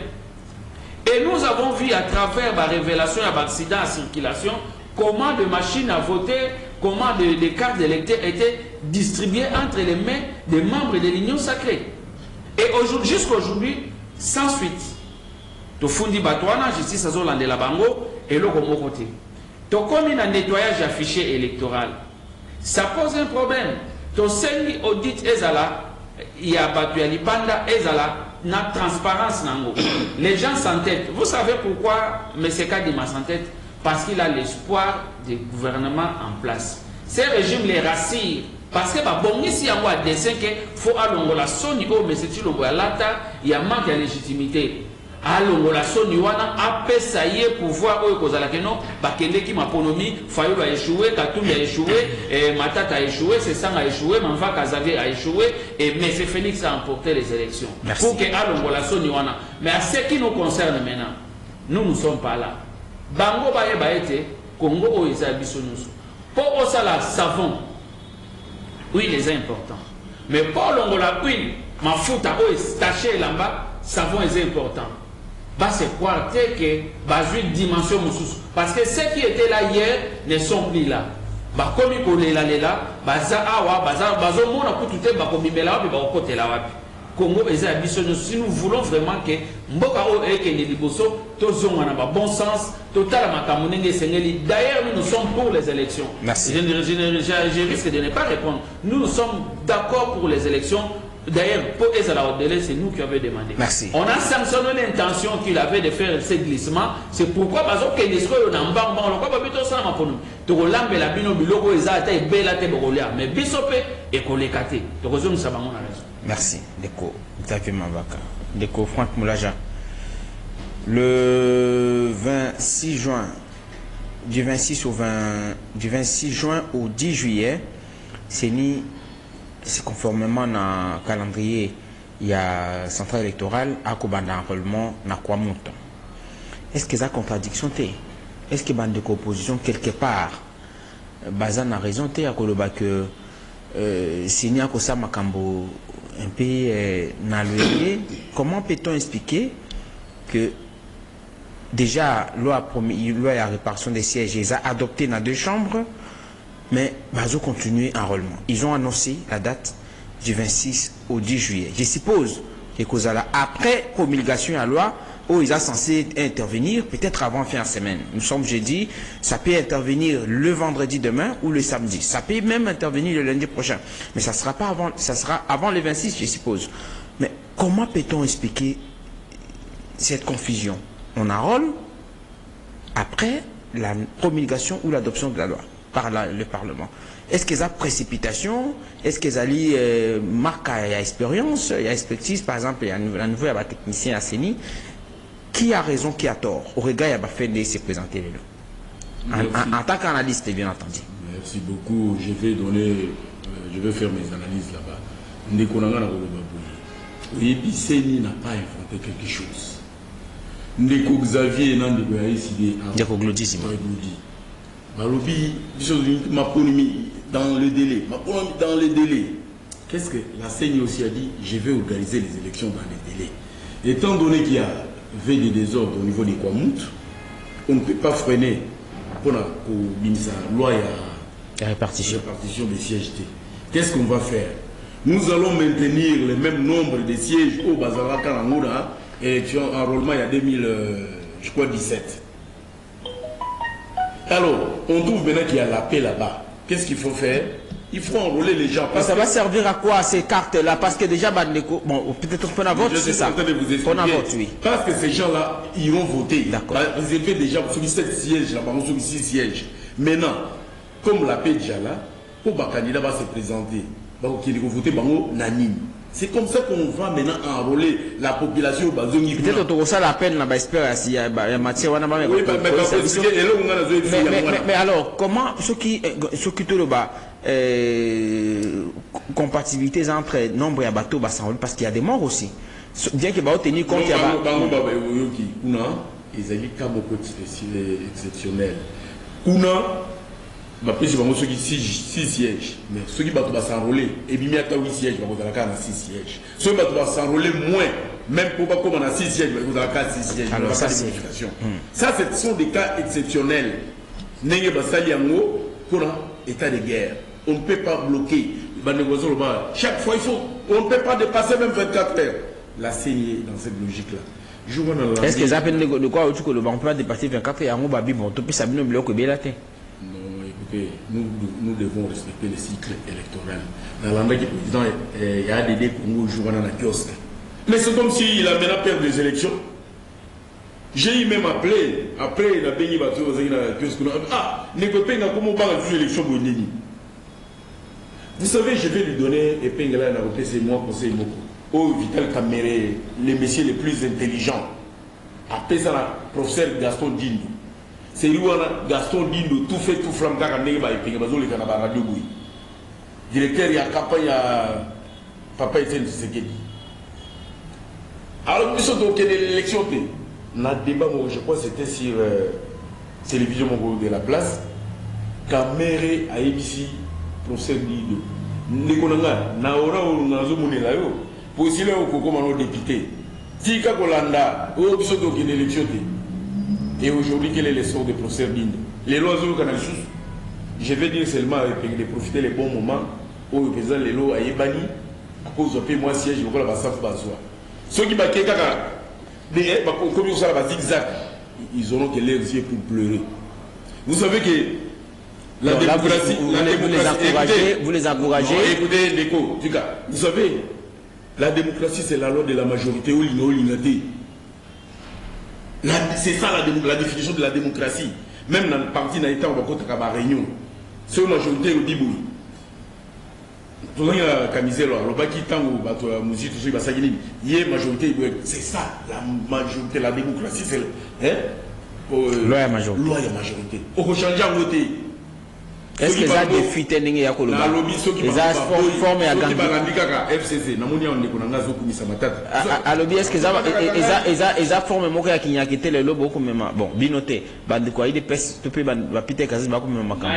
Et nous avons vu à travers la révélation et l'accident à circulation, comment de machines à voter, comment des cartes d'électeurs étaient distribuées entre les mains des membres de l'Union sacrée. Et jusqu'à aujourd'hui, sans suite. To fundi batouana, justice à Zolande la Bango, et le comme côté. To comme un nettoyage affiché électoral, ça pose un problème. To seni audit ezala, il y a battu à l'ipanda ezala, na transparence nango. Les gens s'entêtent. Vous savez pourquoi M. Kadima s'entête? Parce qu'il a l'espoir du gouvernement en place. Ces régimes les rassurent. Parce que bon, ici, il y a un dessin qu'il faut aller la soni au M. Tshilombo ya lata, il y a manque de légitimité. Alors la soni wana apé ça y est pouvoir au kozala keno bakende ki maponomi Fayulu a échoué, Katumbi a échoué, et Matata a échoué, Sesang a échoué, Manfa Kazavé a échoué et M. Félix a emporté les élections. Merci. Pour que alors la soni wana. Mais à ce qui nous concerne maintenant, nous ne sommes pas là. Bango baye baete Congo o ezabiso nusu. Pour osala savon. Oui, les importants. Mais pour l'ongola huile, ma fouta o taché là-bas, savon est important. Bah, c'est croire que bah, une dimension moussous. Parce que ceux qui étaient là hier ne sont plus là. Bah, comme ils connaissent là, bah, ça, ah, ouais, bah, ça, bah, ça, mon a tout bah, comme il là, bah, au côté là, Congo et si nous voulons vraiment que Mboka O et Kenya Liboso, tous ont un bon sens, total Makamunenge Sengeli. D'ailleurs, nous sommes pour les élections. Merci. Je risque de ne pas répondre. Nous sommes d'accord pour les élections. D'ailleurs, pour Ezra Odele, c'est nous qui avons demandé. Merci. On a sanctionné l'intention qu'il avait de faire ces glissements. C'est pourquoi, parce que les soins on a pas mais bisope et collecate. Merci. Deko, Xavier Mavaka. Deko, Franck Moulaja. Le 26 juin, du 26 juin au 10 juillet, c'est conformément à calendrier, il y a centrale électorale à Kobanda enrôlement na Kwamuta. Est-ce que ça contradiction t'es? Est-ce que bande de opposition quelque part Bazan a raison t'es à Koloba que signé à Kosa Makambo un peu na l'UE? Comment peut-on expliquer que déjà loi à répartition des sièges ils ont adopté dans 2 chambres? Mais Bazo continue enrôlement. Ils ont annoncé la date du 26 au 10 juillet. Je suppose que après promulgation de la loi, où ils sont censés intervenir, peut-être avant fin de semaine. Nous sommes jeudi, ça peut intervenir le vendredi demain ou le samedi. Ça peut même intervenir le lundi prochain. Mais ça sera pas avant, ça sera avant le 26, je suppose. Mais comment peut-on expliquer cette confusion? On enrôle après la promulgation ou l'adoption de la loi par le Parlement. Est-ce qu'ils ont précipitation? Est-ce qu'ils ont marque à expérience, il y a expertise, par exemple, il y a un nouveau technicien à CENI. Qui a raison, qui a tort? Au regard, il y a fait de se présenter en tant qu'analyste, bien entendu. Merci beaucoup. Je vais faire mes analyses là-bas. CENI n'a pas inventé quelque chose. Ndeko Xavier n'a pas décidé. Ndeko Glodis. Malobi, dans le délai. Qu'est-ce que la CENI aussi a dit? Je vais organiser les élections dans les délais. Étant donné qu'il y a des désordres au niveau des Kwamout, on ne peut pas freiner pour la loi et la répartition des sièges. Qu'est-ce qu'on va faire? Nous allons maintenir le même nombre de sièges au Bazara Karangoura, élection enrôlement il y a 2017. Alors, on trouve maintenant qu'il y a la paix là-bas. Qu'est-ce qu'il faut faire? Il faut enrôler les gens. Ça va servir à quoi ces cartes-là? Parce que déjà, bon, peut-être qu'on a voté, c'est ça. On a voté, oui. Parce que ces gens-là iront voter. D'accord. Ils étaient déjà sur 7 sièges, là-bas, sur 6 sièges. Maintenant, comme la paix déjà là, pour le candidat va se présenter, qui va voter, Nanine. C'est comme ça qu'on va maintenant enrôler la population au Bazongi. Peut-être que ça la peine, mais alors, comment ceux qui te le bas, compatibilité entre nombre et bateau, parce qu'il y a des morts aussi. Bien qu'il va tenir compte, il y a ils ont cas beaucoup exceptionnel. Ceux qui 6 sièges, mais ceux qui vont s'enrôler, et bien 8 sièges, ils vont avoir 6 sièges. Ceux qui vont s'enrôler moins, même pour pas comme on a 6 sièges, ils vont avoir 6 sièges. Alors ça, c'est ça, ce sont des cas exceptionnels. Pour un état de guerre, on ne peut pas bloquer. Chaque fois, on ne peut pas dépasser même 24 heures. La CENI dans cette logique-là. Est-ce que ça peut de quoi on peut dépasser 24 heures? Nous devons respecter le cycle électoral. Dans l'endroit du président, il y a des Congo jouent dans la kiosque. Mais c'est comme s'il a maintenant perdu les élections. J'ai même appelé, après il a béni dans la kiosque. Ah, Nekopé n'a comment pas les élections. Vous savez, je vais lui donner Epengala à la c'est moi, conseil Moko. Oh, Vital Kamere, les messieurs les plus intelligents. Après ça, le professeur Gaston Dindo. C'est lui Gaston Dindo, tout fait, tout flamme, directeur, il y a campagne à Papa Etienne Tshisekedi. Alors, nous sommes donc l'élection. Dans le débat, je crois que c'était sur télévision de la place. Kamere a ABC, professeur Dindo. Nekonanga, Naora ou Nazomunela, pour essayer de député. Tika Kolanda, au biso donc une élection. Et aujourd'hui, quel est le sort des professeurs Dindo? Les lois au Canal Sous. Je vais dire seulement de profiter les bons moments où le président Lelo a ébani à cause de moi siège le la basafu bazwa ceux qui baké kaka mais comme ils sont la zigzag ils auront que leurs yeux pour pleurer. Vous savez que la démocratie, vous les encouragez. Non, écoutez, Neko, vous savez, la démocratie c'est la loi de la majorité ou l'inautorité. C'est ça la définition de la démocratie. Même dans le parti n'a été en contre la réunion. C'est une majorité au Diboui. Tout le monde a camisé là, le baki tant ou bateau musique tout ça, il va s'agir. Il y a majorité, c'est ça la majorité, la démocratie, c'est loi majorité. Loi majorité. Au changer en voter. Est-ce que ça défie tenir ya koloba? Les a formé à Gambie. FCC, namonia on est qu'on a zoku misamatata. À lobby est-ce que ça forme mon cas qui n'y a quitté le lobo comme même bon binoté bande quoi il est pèse tu peux va piter quasi ba comme même makam.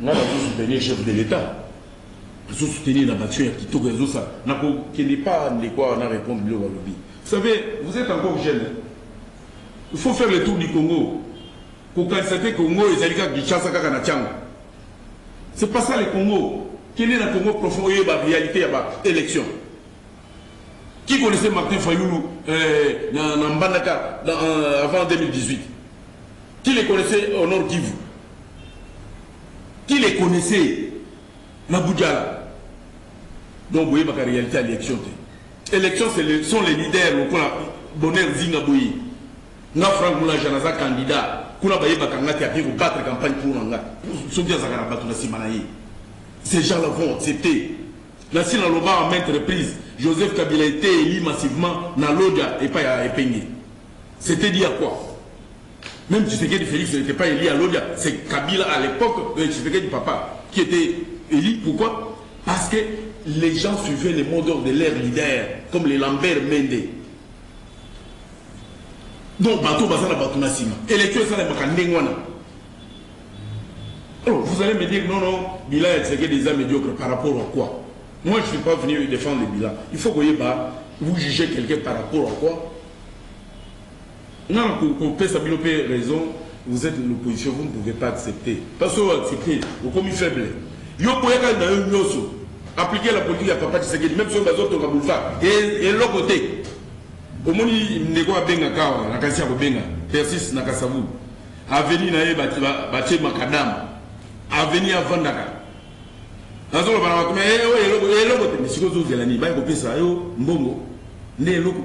Non, vous soutenir le chef de l'État. Vous soutenir la action qui tout réseau ça. Qui n'est pas de quoi on a répondu au lobby. Vous savez, vous êtes encore jeune. Il faut faire le tour du Congo. Pour constater que le Congo est allé à Kinshasa kaka na Tchang. C'est pas ça le Congo. Quel est le Congo profond et la réalité à l'élection? Qui connaissait Martin Fayoulou dans Mbandaka avant 2018? Qui les connaissait au Nord Kivu? Qui les connaissait dans Boudjala? Donc vous voyez la réalité à l'élection. L'élection sont les leaders. Bonheur Zingaboui. Nga Franck Moula Janaza candidat. Kuna baye bakanga ti api battre campagne pour nga. Soki azakara batu na simanayi. Ces gens-là vont accepter. La Sina Loba en maintes reprises, Joseph Kabila a été élu massivement dans l'Odia et pas à Epengé. C'était dit à quoi? Même Tshisekedi Félix n'était pas élu à l'Odia. C'est Kabila à l'époque, Tshisekedi papa, qui était élu. Pourquoi? Parce que les gens suivaient les mots d'ordre de leurs leaders, comme les Lambert Mende. Donc, bateau bazana bateau nasima. Élection ça n'est pas qu'un. Alors, vous allez me dire non, non, Bila est déjà médiocre par rapport à quoi? Moi, je ne suis pas venu défendre le bilan. Il faut que vous jugez quelqu'un par rapport à quoi? Non, pour Pessabilope raison, vous êtes l'opposition, vous ne pouvez pas accepter. Parce que vous acceptez, vous êtes comme faible. Vous pouvez appliquer la politique à Papa Tshisekedi, même si vous êtes au boulevard. Et l'autre côté, au moment où vous êtes benga kawa, la kassia ko benga, persiste na kasavu. Avenue na ye batie makadam. Avenue à Vandaka. Nazo bana ko mais eloko te misiko zo zelani ba ko pesa yo mbongo ne eloko.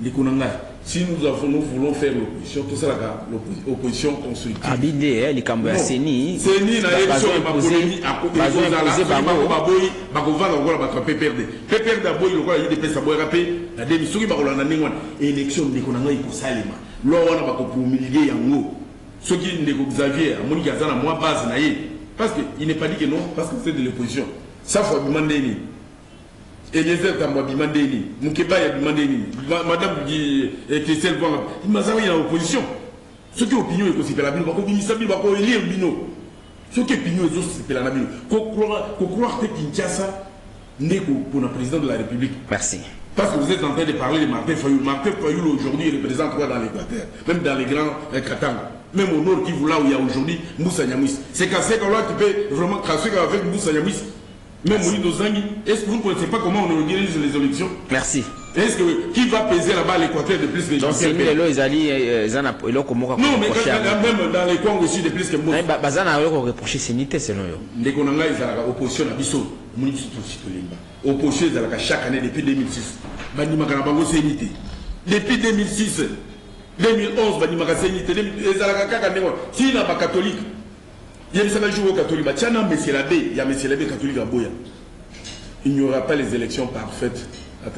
Likunanga. Si nous voulons faire l'opposition, tout ça là, l'opposition constructive. Abidé, les Cambouis Séni. Séni, la élection est pas polémique à côté de la Baboy, Bakova, on va PPRD. PPRD d'abord, il y a des personnes à rappeler, la démission qui va rouler en élection de l'économie, il faut salir. Là, on va pour humilier en haut. Ceux qui ne Xavier, à Monique Azana, moi, base, parce qu'il n'est pas dit que non, parce que c'est de l'opposition. Ça, il faut demander. Eliezer Tambo Bimandeni, Mukeba Bimandeni, Madame Christelle Bouanga, il m'a dit en opposition. Ce qui est opinion est aussi la Bino, Bako Bako élire Bino. Ce qui est opinion est aussi la Bino. Qu'on croit que Kinshasa n'est pour le président de la République. Merci. Parce que vous êtes en train de parler de Martin Fayoul. Martin Fayoul aujourd'hui représente quoi dans l'Équateur, même dans les grands Katanga. Même au nord Kivu, là où il y a aujourd'hui Moussa Nyamwis. C'est qu'à ce moment-là, tu peux vraiment casser avec Moussa Nyamwis. Même est-ce que vous ne connaissez pas comment on organise les élections? Merci. Est-ce que qui va peser là-bas l'Équateur de plus que donc c'est mieux là ils allaient non mais même dans les coins aussi de plus que moi bazana reprocher sénité selon eux les konanga ils ont opposition à biso munisi tolimba opposition ils ont chaque année depuis 2006 bani makana bango sénité depuis 2006 2011 bani makana sénité ils ont kaka ndeko si na ba catholique il y a des jours catholiques bah tiens monsieur l'abbé il y a monsieur l'abbé catholique à Boya il n'y aura pas les élections parfaites à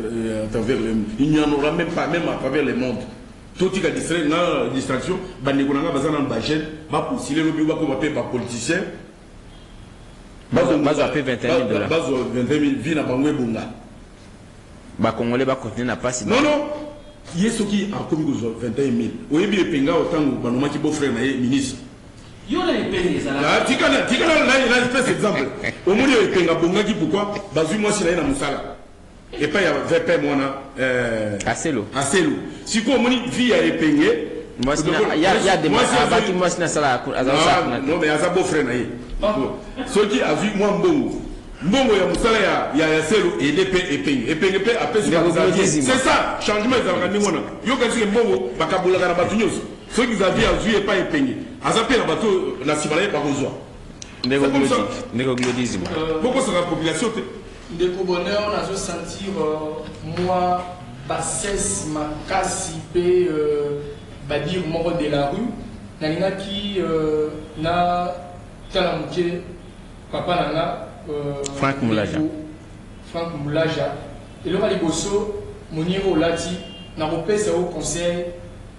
travers le monde. Il n'y en aura même pas, même à travers le monde. Tout ce qui est distraction, les gens qui sont en postuler le bureau comme appelé par politicien. Base 21 000 $. Base 21 000 vie na bangwe bunga. Ba Congolais ba continuer na pas. Non non. Il y a ceux qui ont commis 21 000. Au début le penga autant que banoma qui beau frère na ministre. Yo na epenge ça là. Tikana là il espèce exemple. Au moins le penga bunga qui pourquoi bazui moi si na musala. Et pas il y a VP moi Aselo. Si quoi mon vie a épingé. Moi il y a des bâtiments moi na sala non mais il y a ça beau frère naïe. Ceux qui a vu moi mbongo Mbongo ya musala ya selo et DP et ping après c'est ça changement ezalaka ndenge wana yo kasi mbongo bakabolaka na bato nyonso soki Xavier azwi epa epengi aza mpe na bato na nsima na ye bakozwa ndeko glodisme bokosaka population te ndeko bonheur nazo sentir moi bassesse makasi mpe badire moko de la rue nalingaki na tala moke papa nanga Franck Moulaja et le liboso moniro olati na repesa au conseil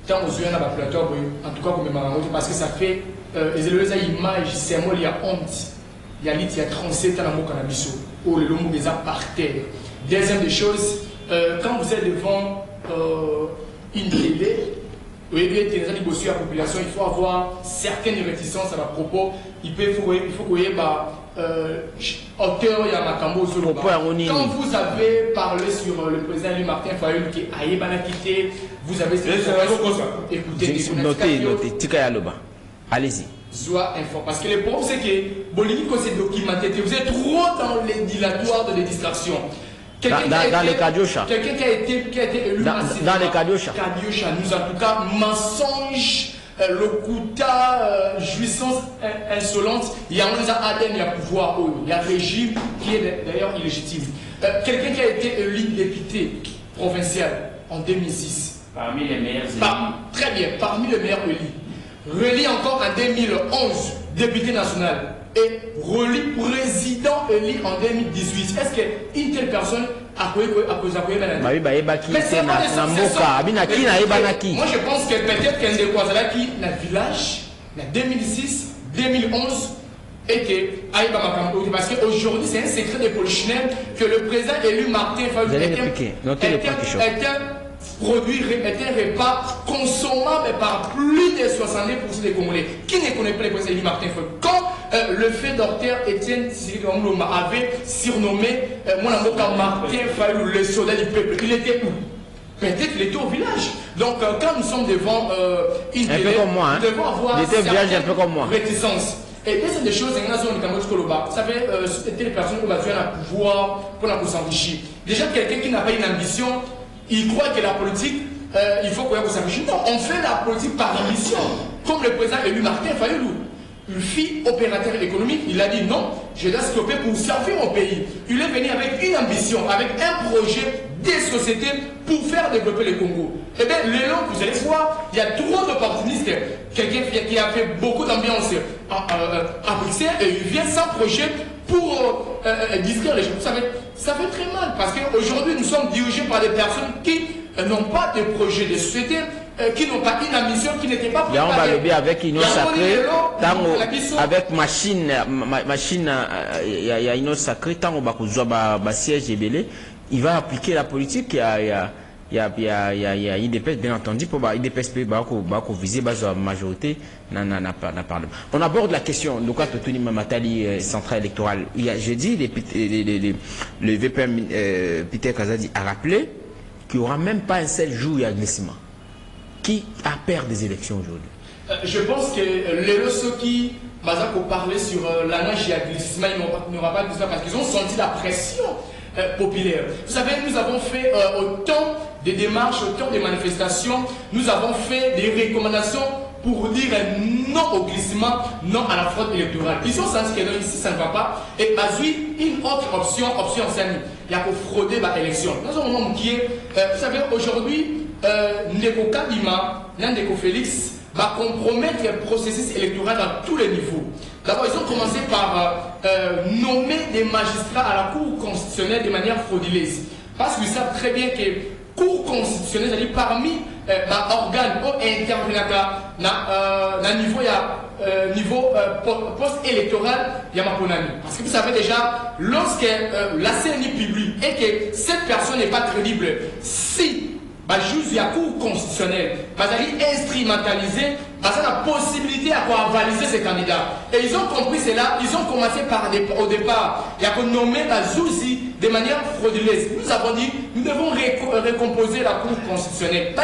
tant aux yeux na ba plateau en tout cas comme mamango parce que ça fait les élèves à image c'est moi il y a honte il y a lit il y a 37 ans na biso oh le lomo des par terre. Deuxième des choses quand vous êtes devant une télé oui, la population, il faut avoir certaines réticences à la propos. Il faut qu'il y ait auteur Yamakambo Zoloba. Quand vous avez parlé sur le président Louis Martin Fayulu qui a quitté, vous avez écoutez, notez, Tika Yaloba. Allez-y. Parce que le problème, c'est que Bolivie, c'est documenté. Vous êtes trop dans les dilatoires de les distractions. Dans les Kadiocha. Quelqu'un qui a été élu dans les Kadiocha. Kadiocha nous en tout cas mensonge, le Kouta, jouissance insolente. Il y a un ADN, il y a pouvoir, il y a un régime qui est d'ailleurs illégitime. Quelqu'un qui a été élu député provincial en 2006. Parmi les meilleurs élus. Très bien, parmi les meilleurs élus. Relis encore en 2011, député national. Et relis président élu en 2018. Est-ce qu'une telle personne a posé Moi je pense que peut-être qu'un des Kwazalaki dans le village, en 2006, 2011, et que parce qu'aujourd'hui c'est un secret de polichinelle que le président élu Martin Fayulu était produit était un repas consommable par plus de 70% des Congolais. Qui ne connaît pas le président élu Martin Fayulu? Quand le fait docteur Étienne Tshisekedi avait surnommé mon amour Martin Fayulu, le soldat du peuple, il était où? Peut-être qu'il était au village. Donc quand nous sommes devant une télé, nous devons avoir certaines réticences. Et c'est des choses, ça fait c'était les personnes qui ont besoin d'un pouvoir pour s'enrichir. Déjà quelqu'un qui n'a pas une ambition, il croit que la politique, il faut qu'on s'enrichisse. Non, on fait la politique par ambition. Comme le président élu Martin Fayulu. Il fit opérateur économique, il a dit non, je dois stopper pour servir mon pays. Il est venu avec une ambition, avec un projet des sociétés pour faire développer le Congo. Eh bien, le long, vous allez voir, il y a trop d'opportunistes. Quelqu'un qui a fait beaucoup d'ambiance à Bruxelles et il vient sans projet pour distraire les gens. Ça fait très mal parce qu'aujourd'hui, nous sommes dirigés par des personnes qui n'ont pas de projet de société, qui n'ont pas une ambition, qui n'étaient pas préparées. Là, on va lever avec une sacrée, avec machine, il y a une sacrée, tant on va siège et belé, il va appliquer la politique. Il y a IDPS, bien entendu, pour IDPS viser la majorité dans le Parlement. On aborde la question, de quoi Totuni Mamatali, centrale électorale. J'ai dit, le VPM Peter Kazadi a rappelé qu'il n'y aura même pas un seul jour de glissement. Qui a peur des élections aujourd'hui? Je pense que les ceux qui parlaient sur la neige et le glissement, il n'y aura pas de glissement parce qu'ils ont senti la pression populaire. Vous savez, nous avons fait autant de démarches, autant de manifestations, nous avons fait des recommandations pour dire non au glissement, non à la fraude électorale. Ils ont senti que non, ici ça ne va pas. Et une autre option ancienne, il y a pour frauder l'élection. Nous avons un moment qui est, vous savez, aujourd'hui, Ndeko Kadima, Ndeko Félix, va compromettre le processus électoral dans tous les niveaux. D'abord, ils ont commencé par nommer des magistrats à la Cour constitutionnelle de manière frauduleuse. Parce qu'ils savent très bien que Cour constitutionnelle, c'est-à-dire parmi organes niveau post-électoral, il y a ma ponami. Parce que vous savez déjà, lorsque la CNI publie et que cette personne n'est pas crédible, si juge la Cour constitutionnelle va instrumentaliser parce que la possibilité à avaliser ces candidats. Et ils ont compris cela, ils ont commencé au départ, il y a qu'on nommé Bazouzi de manière frauduleuse. Nous avons dit, nous devons récomposer la Cour constitutionnelle.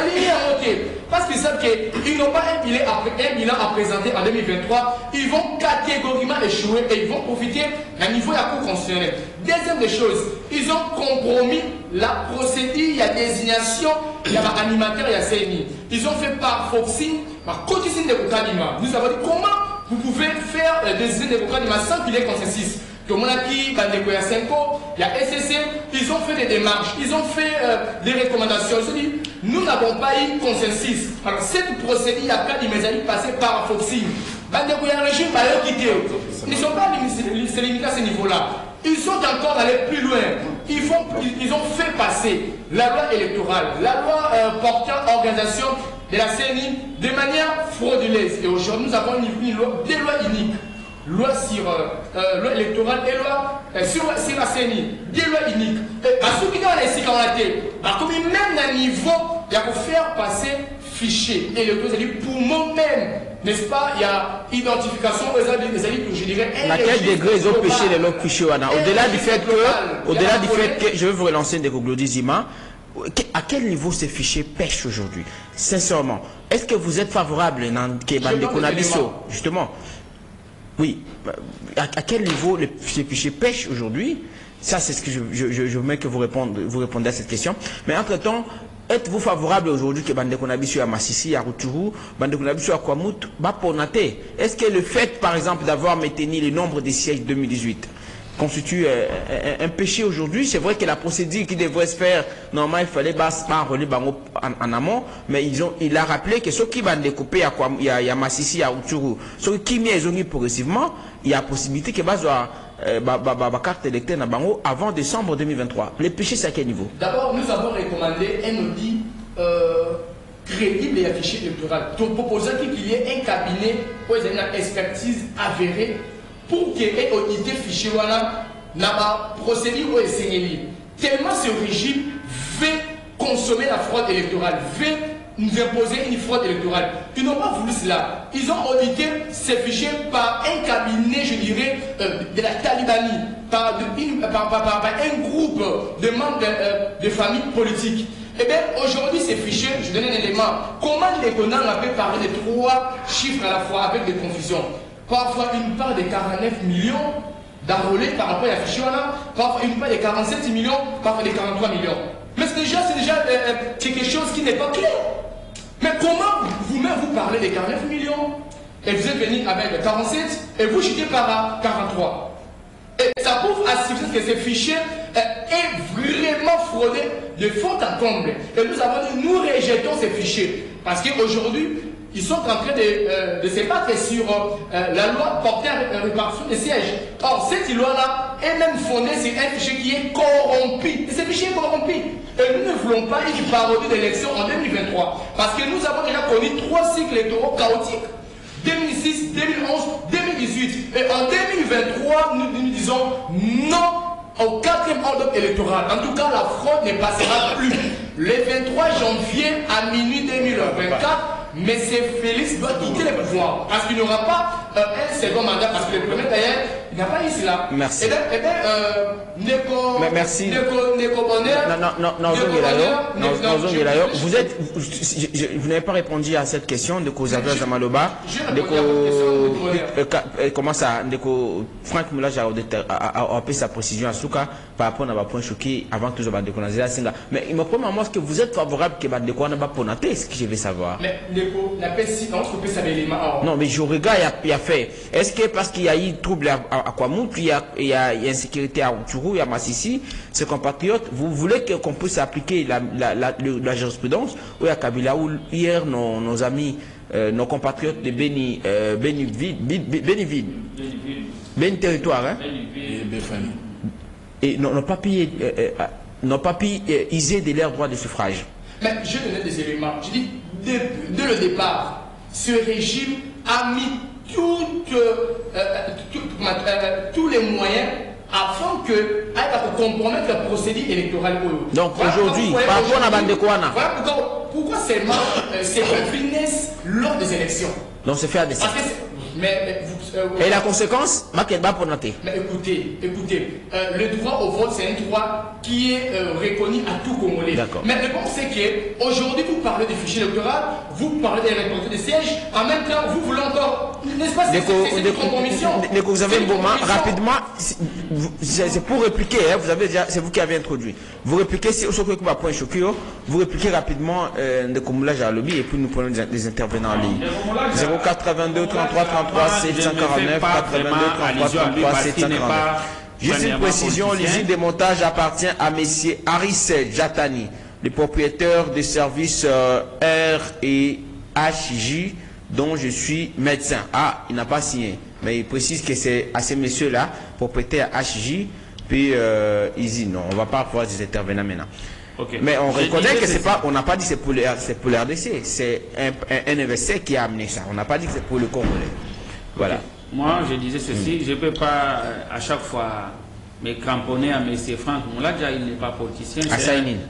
Parce qu'ils savent qu'ils n'ont pas un bilan à présenter en 2023, ils vont catégoriquement échouer et ils vont profiter d'un niveau de la Cour constitutionnelle. Deuxième des choses, ils ont compromis la procédure, il y a désignation, il y a animateur, il y a CNI. Ils ont fait par Foxing, par Cotisine de Bukadima. Nous avons dit comment vous pouvez faire désigner de Bukadima sans qu'il y ait consensus. Que Monaki, Bandeko Yasenko, il y a SSC, ils ont fait des démarches, ils ont fait des recommandations. Ils ont dit, nous n'avons pas eu consensus. Alors cette procédure, il y a plein d'immédiats passés par Foxing. Bandeko Yasenko, ils ne sont pas limités à ce niveau-là. Ils sont encore allés plus loin. Ils ont fait passer la loi électorale, la loi portant organisation de la CNI de manière frauduleuse. Et aujourd'hui, nous avons une loi, des lois uniques. Loi sur loi électorale et loi sur la CNI. Des lois uniques. Parce que dans les sécurités, comme même à niveau, il y a pour faire passer fichier électoral pour moi-même. N'est-ce pas? Il y a identification, je dirais. À quel degré ils ont pêché les lots fichiers? Au-delà du fait que, je veux vous relancer Ndeko Zima, à quel niveau ces fichiers pêchent aujourd'hui? Sincèrement, est-ce que vous êtes favorable justement? Oui, à quel niveau ces fichiers pêchent aujourd'hui? Ça, c'est ce que je veux que vous répondez à cette question. Mais entre-temps, êtes-vous favorable aujourd'hui que Bande Konabisu à Massissi, à Rutshuru, Bande Konabisu à Kwamut, Baponate? Est-ce que le fait, par exemple, d'avoir maintenu le nombre des sièges 2018 constitue un péché aujourd'hui? C'est vrai que la procédure qui devrait se faire, normalement, il fallait pas enrôler en amont, mais il a rappelé que ceux qui vont découper il y a Massissi, à Rutshuru, ceux qui mis progressivement, il y a possibilité que carte électorale avant décembre 2023. Les péchés, c'est à quel niveau? D'abord, nous avons recommandé un audit crédible et affiché électoral. Donc, proposant qu'il y ait un cabinet pour une expertise avérée pour qu'il y ait audité fichier n'a pas procédé au SNLI. Tellement ce régime veut consommer la fraude électorale, veut nous imposer une fraude électorale. Ils n'ont pas voulu cela. Ils ont audité ces fichiers par un cabinet, je dirais, de la Talibanie, par un groupe de membres de familles politiques. Eh bien, aujourd'hui, ces fichiers, je donne un élément. Comment les Conan avait parlé de 3 chiffres à la fois avec des confusions? Parfois, une part de 49 millions d'enrôlés par rapport à la fichier, parfois une part de 47 millions, parfois de 43 millions. Mais c'est déjà quelque chose qui n'est pas clair. Mais comment vous-même vous parlez de 49 millions et vous êtes venu avec 47 et vous chutez par 43? Et ça prouve à suffisance que ces fichiers est vraiment fraudé de fond en comble. Et nous avons dit, nous rejetons ces fichiers. Parce qu'aujourd'hui, ils sont en train de se battre sur la loi portant répartition des sièges. Or, cette loi-là est même fondée sur un fichier qui est corrompu. Et ce fichier est corrompu. Et nous ne voulons pas une parodie d'élection en 2023. Parce que nous avons déjà connu 3 cycles électoraux chaotiques. 2006, 2011, 2018. Et en 2023, nous disons non au 4e ordre électoral. En tout cas, la fraude ne passera plus. Le 23 janvier à minuit 2024, M. Félix doit quitter le pouvoir. Parce qu'il n'y aura pas un second mandat. Parce que le premier d'ailleurs, il n'a pas eu cela. Merci. Eh bien, merci. Vous n'avez pas répondu à cette question de Kozaveur Zamaloba. Comment ça, Franck Moulage a fait sa précision à Souka par rapport à ma point choqué avant que je me déconnaisse. Mais il me prend à moi ce que vous êtes favorable que Bandeko n'a pas ponaté, ce que je veux savoir. Mais Ndeko n'a pas si entrepris sa élément. Non, mais Jorega il a fait. Est-ce que parce qu'il y a eu trouble à Kwamut, il y a insécurité à Rutshuru, il y a Massissi, ses compatriotes, vous voulez qu'on puisse appliquer la jurisprudence ou à Kabila où hier nos amis, nos compatriotes de Beni territoire, hein, et n'ont pas pu user de leur droit de suffrage. Mais je donnais des éléments. Je dis, dès le départ, ce régime a mis tous les moyens afin de compromettre la procédure électorale. Donc aujourd'hui, par rapport à Bandekouana. Voilà pourquoi pourquoi seulement ces conflits naissent lors des élections? Donc c'est fait à dessein. Et la conséquence, Makeba pour noter. Mais écoutez, le droit au vote, c'est un droit qui est reconnu à tout Congolais. Mais le bon, c'est qu'aujourd'hui, vous parlez des fichiers électoraux, vous parlez des réponses des sièges, en même temps, vous voulez encore, n'est-ce pas, c'est une compromission. Vous avez un moment, rapidement, c'est pour répliquer, hein, vous avez déjà, c'est vous qui avez introduit. Vous répliquez, si vous répliquez rapidement de Komoulage à lobby et puis nous prenons des intervenants en ligne. 082 33 33 749 82 33 33 749. Juste une précision, l'usine de montage appartient à messieurs Aris Jatani, le propriétaire des services R&HJ dont je suis médecin. Ah, il n'a pas signé, mais il précise que c'est à ces messieurs-là, propriétaire HJ, puis Easy. Non, on ne va pas pouvoir des intervenants maintenant. Okay. Mais on reconnaît que c'est pas, on n'a pas dit que c'est pour l'RDC, c'est un investisseur qui a amené ça. On n'a pas dit que c'est pour le Congolais. Voilà. Okay. Moi, je disais ceci, je ne peux pas à chaque fois me cramponner à M. Franck Mouladja, il n'est pas politicien,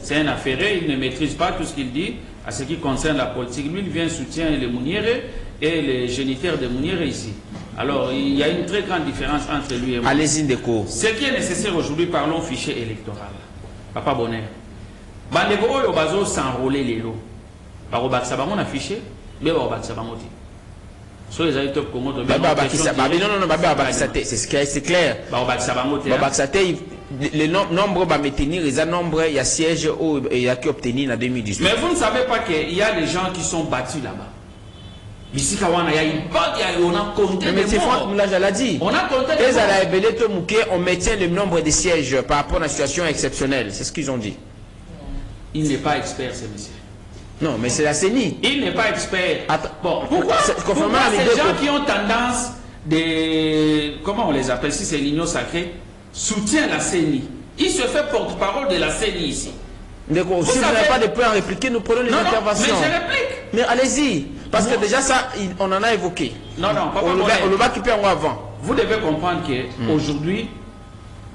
c'est un affairé, il ne maîtrise pas tout ce qu'il dit à ce qui concerne la politique. Lui, il vient soutien les Mouniéré et les géniteurs de Mouniéré ici. Alors, il y a une très grande différence entre lui et moi. Allez-y, Ndeko. Ce qui est nécessaire aujourd'hui, parlons fichier électoral. Papa Bonheur. Bandeko oyo bazo s'enrôler lelo. Baro bakisa bango na fichier, mais baro bakisa bango ti. So les aïeux top Congo de c'est clair. Le nombre va maintenir les nombres, il y a siège où il y a qui obtenir en 2018. Mais vous ne savez pas qu'il y a des gens qui sont battus là-bas. Ici, il y a une bague, on a compté. Mais c'est Franck Moulage l'a dit. On a compté. On maintient le nombre de sièges par rapport à la situation exceptionnelle. C'est ce qu'ils ont dit. Il n'est pas expert, ce monsieur. Non, mais c'est la CENI. Il n'est pas expert. Bon, pourquoi ces gens qui ont tendance de... Comment on les appelle si c'est l'union sacrée soutient la CENI. Il se fait porte-parole de la CENI ici. Si vous n'avez pas de points à répliquer, nous prenons les interventions. Mais je réplique. Mais allez-y. Parce que déjà ça, on en a évoqué. Non, papa, on le va quitter avant. Vous devez comprendre qu'aujourd'hui,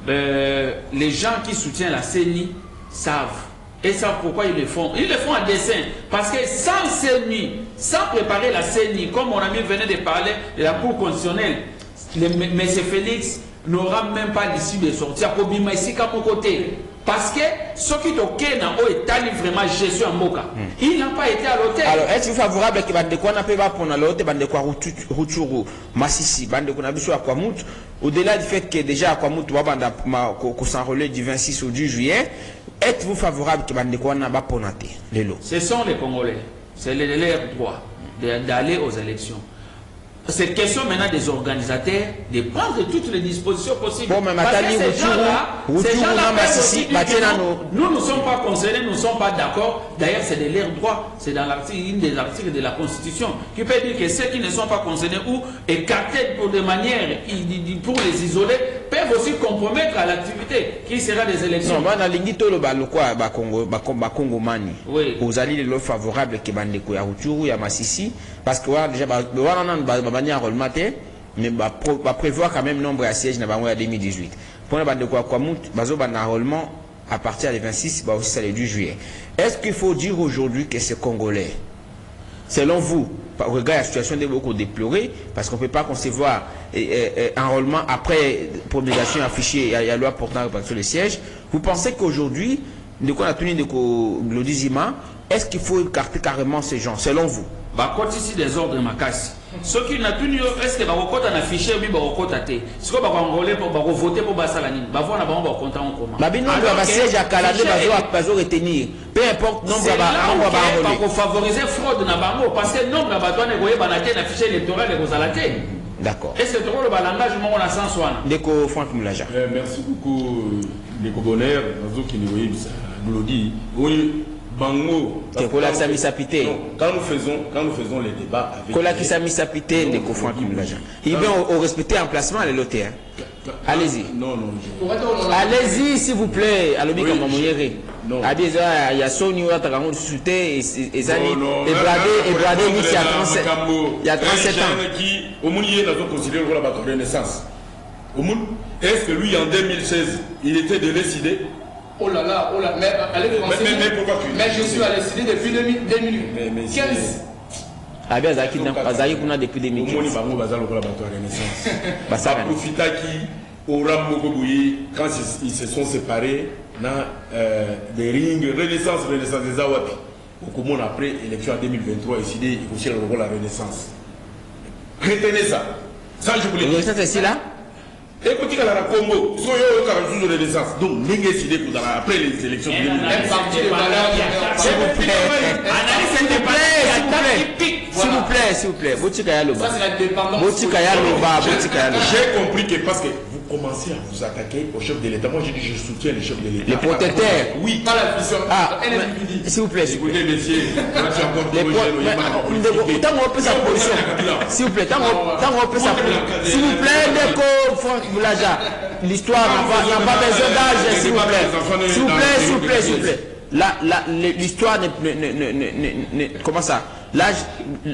les gens qui soutiennent la CENI savent. Et savent pourquoi ils le font. Ils le font à dessein. Parce que sans CENI, sans préparer la CENI, comme mon ami venait de parler de la Cour constitutionnelle, M. Félix n'aura même pas l'issue de sortir pour Bima ici qu'à mon côté. Parce que ce qui est au Kenya est vraiment gestion en Moka. Il n'a pas été à l'hôtel. Alors, est-ce favorable que Bandeko n'a pas pour l'hôtel, Bandeko Rutshuru, Massissi, Bandeko Nabiso à Kwamout, au-delà du fait que déjà à Kwamout, qu'on s'enrôle du 26 au 10 juillet, êtes-vous favorable que Bandeko n'a pas pour l'hôtel? Ce sont les Congolais. C'est leur droit d'aller aux élections. Cette question maintenant des organisateurs de prendre toutes les dispositions possibles. Bon, mais parce que ces gens-là, nous ne sommes pas concernés, nous ne sommes pas d'accord. D'ailleurs, c'est de leur droit. C'est dans une des articles de la Constitution qui peut dire que ceux qui ne sont pas concernés ou écartés pour des manières, pour les isoler, peuvent aussi compromettre à l'activité qui sera des élections. Non, oui. Vous allez le favorable que Bandeko Yaroutourou, Yamassissi, parce que déjà, mais va prévoir quand même nombre de sièges dans 2018. Pour la bande de Kwamout, enrôlement à partir du 26, aussi ça le 10 juillet. Est-ce qu'il faut dire aujourd'hui que c'est congolais? Selon vous, au regard de la situation de beaucoup déplorée, parce qu'on ne peut pas concevoir enrôlement après promulgation affichée, il y a loi portant sur les sièges, vous pensez qu'aujourd'hui, de quoi on a tenu de Glodizima, est-ce qu'il faut écarter carrément ces gens, selon vous? Quand ici des ordres Makassi. Ceux qui n'ont tenu, est-ce que Bakota n'a affiché ou Bakota T? Ce que Bakongolais pour voter pour Bassalani, Bavon a bon content en commun. Babino va siège à Kaladé, Bazo retenir. Peu importe nombre de pour favoriser fraude na bango parce que nombre de Bato ne voyait Banaté n'a affiché électoral et Rosalate. D'accord. Est-ce que le langage on a sans soin? Ndeko Franck Moulaja. Merci beaucoup Ndeko Bonheur, Bazo qui nous voyait Glody. Oui. Bango. Quand nous faisons les débats avec. Il vient au respecter l'emplacement à l'hôtel. Allez-y. Non. Allez-y, s'il vous plaît. À l'objet comme Mouniéré. Il y a Sony ou Atagango de Souté et Zani et Bradé il y a 37 ans. Au Mounier, nous avons considéré la renaissance. Est-ce que lui, en 2016, il était décidé? Oh là là, mais allez mais je suis à décider depuis 2015. Ah bien, Zaki kuna depuis 2015. Quand ils se sont séparés, dans des rings, Renaissance des Awapi. Au Komon après élection en 2023, décidé aussi le rôle la Renaissance. Retenez ça. Ça, je voulais dire. C'est ici là? Écoutez, à la Congo, ils ont eu une renaissance. Donc, n'est décidé pour après les élections de 2023. S'il vous plaît. J'ai compris que parce que vous commencez à vous attaquer au chef de l'État. Moi, j'ai dit je soutiens le chef de l'État. Les protecteurs. Oui. Pas la vision. S'il vous plaît. Écoutez, messieurs, tant qu'on peut sa position. S'il vous plaît, tant qu'on peut sa position. S'il vous plaît, Neko, Franck Moulaja, l'histoire n'a pas besoin d'âge, s'il vous plaît. S'il vous plaît. L'histoire comment ça? Là,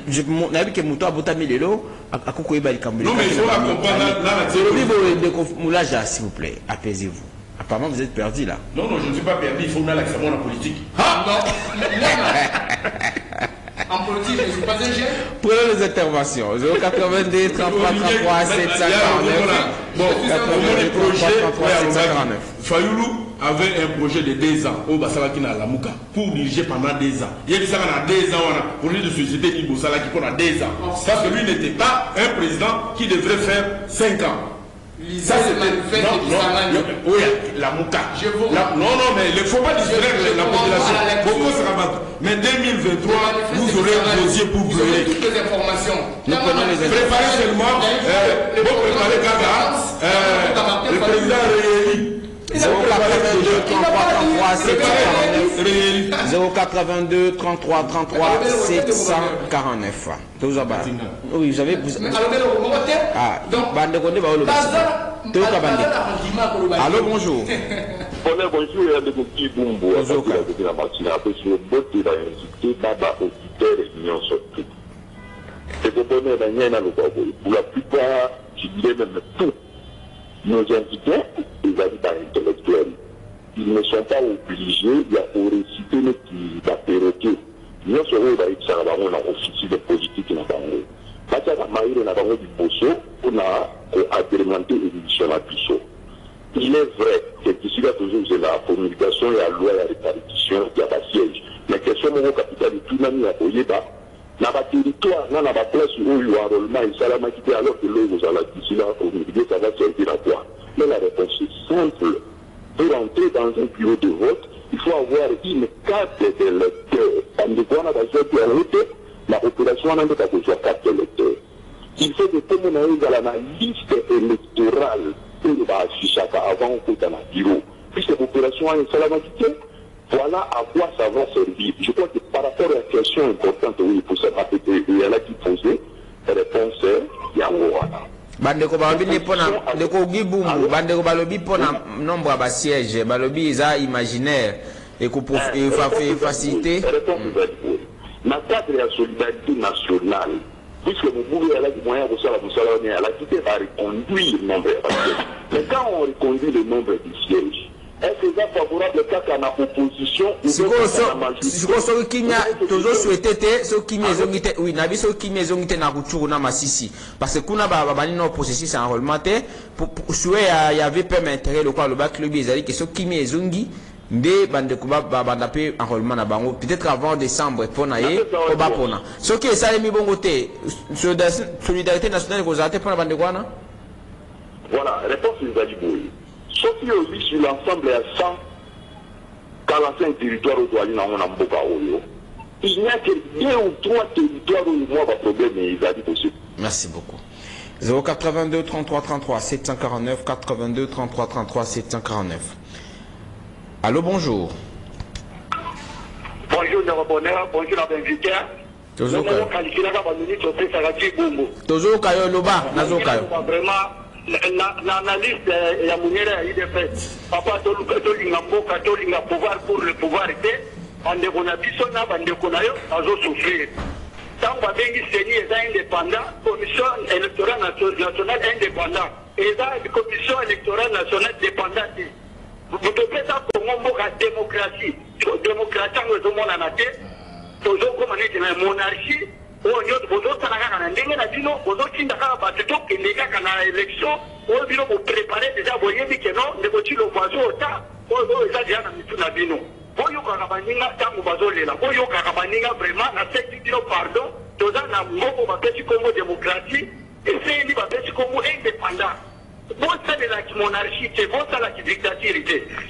je n'ai vu que Mouto a botté Milelo à Kokoïba. Non, mais il faut la comprendre. Moulaja, s'il vous plaît, apaisez-vous. Apparemment, vous êtes perdu là. Non, je ne suis pas perdu. Il faut que l'accès à la politique. Ah non. En politique, je ne suis pas un jeune. Prenons les interventions. 082 33 33 749. Bon, le projet 749. Fayoulou avait un projet de 2 ans au Basalaki na Lamouka pour diriger pendant 2 ans. Il y a ça pendant 2 ans, pour lui de société Ibo Salaki pendant 2 ans. Parce que lui n'était pas un président qui devrait faire 5 ans. Ça c'est oui, la Mouka. Non, mais il ne faut pas distraire la population. Beaucoup se rabattent. Mais 2023, vous aurez un dossier pour brûler. Toutes les informations. Préparez seulement, vous préparez Gaga, le président Rééli. 082 33 33 749. Oui, vous avez. Allô, bonjour. Pour la plupart, je dirais même tout. Nos invités, les habitants intellectuels, ils ne sont pas obligés de réciter la perroquet. Nous sommes dans officier de politique dans le parce que la maïre n'a pas du bosso, on a agrémenté l'édition à Bissot. Il est vrai que d'ici là, toujours, c'est la communication et la loi et la répartition qui a pas siège. Mais question de capital, tout le monde a apoyé dans le territoire, dans la place où il y a un enrôlement, il s'est quitté alors que l'eau vous a d'ici là, ça va servir à quoi? Mais la réponse est simple. Pour entrer dans un bureau de vote, il faut avoir une carte d'électeur. La population n'a pas besoin de carte d'électeur. Il faut que tout le monde ait la liste électorale pour afficher avant qu'on dans le bureau. Puisque la population a une salamité, voilà à quoi ça va servir. Je crois que par rapport à la question importante, oui, pour ça, il y en a qui posaient, la réponse est Yangoana. Bandeko balobi ne pona ndeko gibumbu bandeko balobi pona nombre ba siège balobi isa imaginaire et ko faciliter na cadre de solidarité nationale puisque nous voulons aller du moyen pour ça la la quitté va reconduire le nombre mais quand on reconduit le nombre de sièges est-ce que ça favorable qu'à la opposition si ko kinya tozo souhaiter so kinya zongite oui na biso kinya zongite na kuchuru na masisi parce que kuna ba bani no processus enrôlement te pour souhait il y avait pas intérêt le quoi le bac club ezali que so kinya zongi nde bande kuba banda pe enrôlement na bango peut-être avant décembre pona ye ko ba pona so ki ça mi bongo te solidarité nationale ko zate pona bande kwana voilà réponse ezali boye. Sauf qu'il y a aussi sur l'ensemble à 145 territoires au Douali dans mon Amboka Oyo. Il n'y a que 2 ou 3 territoires où moi va problème et il a dit possible. Merci beaucoup. 082 33 33 749 82 33 33 749. Allô, bonjour. Bonjour, bonjour à l'invité. Toujours Kayo Loba, Nazo Kayo. L'analyse de la monnaie IDF, papa Tolinga Mboka, Tolinga pouvoir pour le pouvoir était, on ne connaît pas, on ne connaît pas, on souffrir. Tant qu'on a bien dit indépendant, commission électorale nationale indépendante, et la commission électorale nationale dépendante. vous devez ça pour la démocratie. Démocratie, nous sommes en athée. Toujours comme on est dans la monarchie. On est dans la élection. On est préparer déjà, vous voyez que non, les voitures le voisin au temps. On est déjà dans la bino. Boyo Karabaninga, Tango Bazolela. Boyo Karabaninga, vraiment, na secte du pardon. Tous na moko bapesi Congo démocratie. Et c'est une bapesi Congo indépendant. Bon, ça de la monarchie, c'est bon, ça la dictature.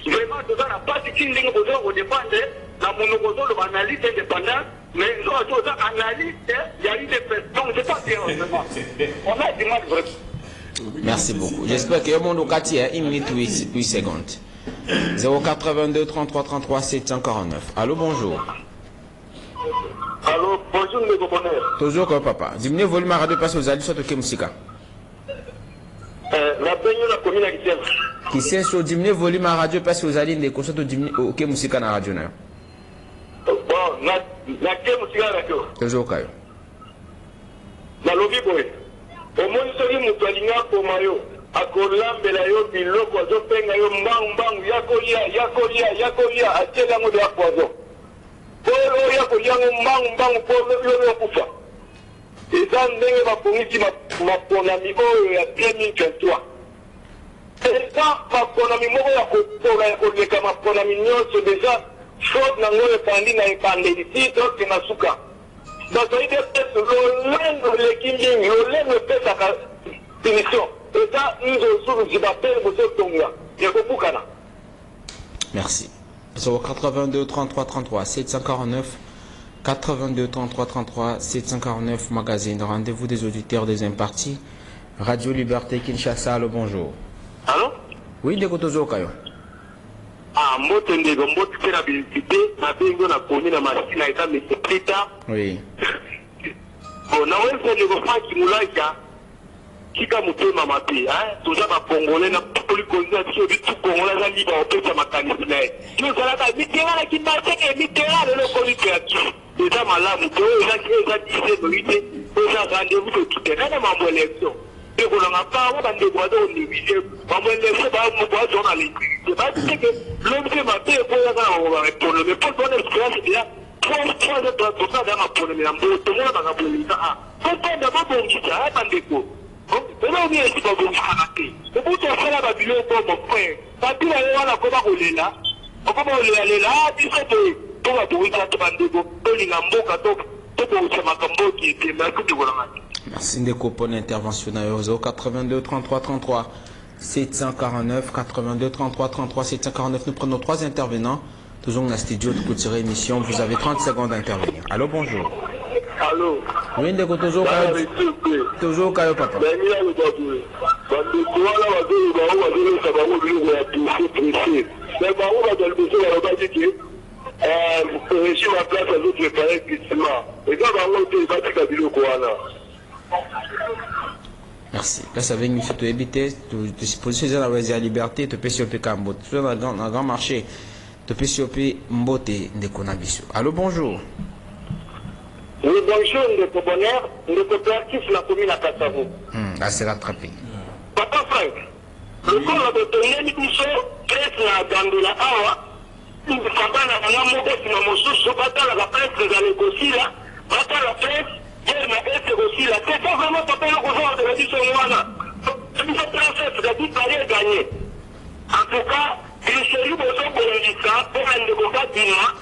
Vraiment, tous na pas de qui n'est pas au dépendre. La monoposo, l'analyste indépendant. Mais nous avons analyste, il y a eu des personnes. Donc, c'est pas bien, on a du mal vraiment. Merci beaucoup. J'espère que le monde au quartier, 1 minute 8 secondes. 082 33 33 749. Allô, bonjour. Allô, bonjour, mes bonheur. Toujours comme papa. Diminuez le volume à radio parce que vous allez sur le Kemusika. La peine la commune à Kissiel. Kissiel, sur diminuer le volume à radio parce que vous allez au Kemusika dans la radio. Bon, la Kemusika à la radio. Toujours comme la lobby boy. Au moins, celui qui m'a pour Mayo. Akolambela yo biloko azopenga yo mbangu yakolia atela ngo ya poison polo yakolia ngo mbangu polo yo yokufa eza ndenge bapongisi maponami oyo ya 2023 eza maponami moko ya kopola ya koleka maponami nyonso deja faute nango epandi na ebandeli ti toke na suka bazoide pese lolendo leki mingi lolendo epesaka punition. Merci. 82 33 33 749 82 33 33 749 magazine. Rendez-vous des auditeurs des impartis. Radio Liberté Kinshasa, le bonjour. Allô? Oui, de Kotozo Kayo. Ah, Motende, Gombote, c'est la visibilité. Ma bingo n'a connu la machine à état, mais c'est plus tard. Oui. Bon, na wewe ndio kwa kimulaika. Kika mutema mapi, toza ba Congolais na politisation du tout Congolais za liba opesa makanisi naye. Yo salaka mitera la kimbaseke mitera le lokoli créatif. Eza malamu to eza dise noite, eza rendez-vous de tout terrain mambo élection. Et ko na pa wa bande boado ni bise, mambo élection ba mo boa journaliste. C'est pas que l'homme qui m'a fait pour la répondre mais pour donner expérience déjà. Trois de ça dans ma pour me ambo to mo na ngabo ni ça. Ko penda ba bongi ça bandeko. On a oublié ce qu'on veut faire. On peut faire la Babylone pour mon frère. Babylone, on a comment on est là. On comment on est là. Tu sais que pour la bourrée, ça te va de go. On est en boca, tout pour se macambo qui était là. Merci Ndeko pour l'intervention au 82 33 33 749 82 33 33 749. Nous prenons 3 intervenants. Toujours dans la studio de Couture émission. Vous avez 30 secondes à intervenir. Allô, bonjour. Allô. Oui, Ndeko, toujours Kayo. Toujours Kayo, papa. Merci. Là, ça veut dire que tu habites, tu positionnes dans la liberté, tu peux choper Kambo. Tu es dans un grand marché, tu peux choper Mbote Ndeko Nabiso. Allô, bonjour. Oui, bonjour, Ndeko Bonheur, Ndeko Perkis, la commune à Kassavo. Là, c'est rattrapé. Papa Frank, le corps de ton émission, presse la Gandola Awa, il faut pas la mauvaise mosusu, pas la presse de la négocier là, pas la presse, elle m'a été aussi là. C'est pas vraiment pas le gouvernement de la mission là. Il faut prendre ce que vous allez gagner. En tout cas, il s'agit de son politique pour un négociateur.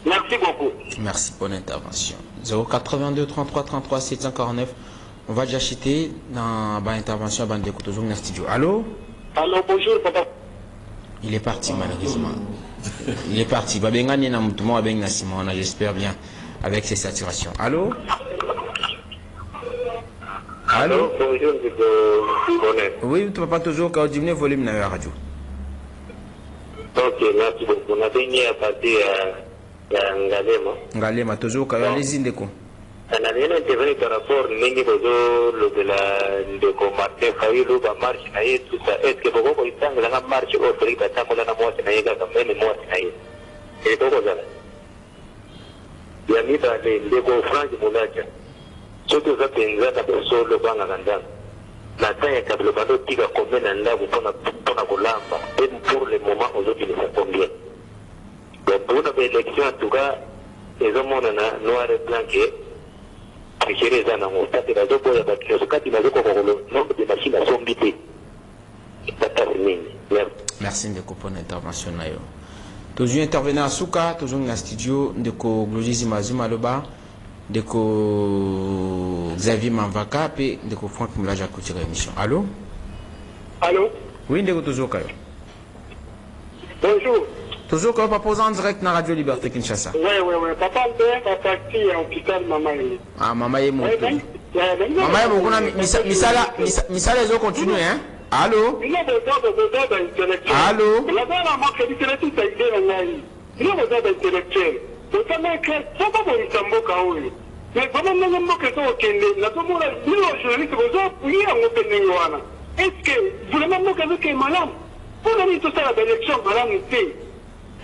Merci beaucoup. Merci pour l'intervention. 082 33 33 749. On va déjà acheter dans l'intervention à Bande Kotozo dans le studio. Allô? Allô, bonjour, papa. Il est parti, malheureusement. Il est parti. J'espère bien avec ces saturations. Allô? Allô? Bonjour, oui, tu ne peux pas toujours diminuer le volume de la radio. Ok, merci beaucoup. On a gagné à partir de Ngalema. Ngalema, toujours quand allez-y, Ndeko. On a bien intervenu par rapport à de Martin Fayulu, la marche, tout ça. Est-ce que vous avez la marche au prix de la moitié, la moitié, et tout ça? Il y a mis dans les Franck Moulaja. Ce que vous avez pensé, le banc à Gandan. La taille est le qui a combien d'années pour et pour le moment, aujourd'hui, ils sont combien. Donc, pour une élection, en tout cas, les hommes ont un noir et blanc qui est préféré les années. C'est la zone pour la bâtiment. Quand il a le nombre de machines à son bité. Merci de comprendre l'intervention. Toujours intervenir à Souka, toujours dans le studio de Glodzi Zimazuma Loba, de Xavier Manvaka et de Franck Moulaja à côté de l'émission. Allô? Allô? Oui, de toujours Kayo. Bonjour. Toujours Kayo, papa en direct dans Radio Liberté Kinshasa. Oui. Papa, on est parti à l'hôpital Mamaye. Ah, Mamaye, mon frère. Mamaye, mon frère, Misala, les autres continuent, hein? Allô? Il y a besoin d'intellectuels. Allô? La dernière fois que l'intellectuel a été dans la vie, il y a besoin d'intellectuels. Notamment que, ça va dans l'Issamboka, oui. Mais comment nous avons que ça au Kenya, nous avons la vie aujourd'hui, oui, on peut nous voir. Est-ce que, vous le même que vous qui est malade, pour aller tout ça à l'élection, madame, c'est.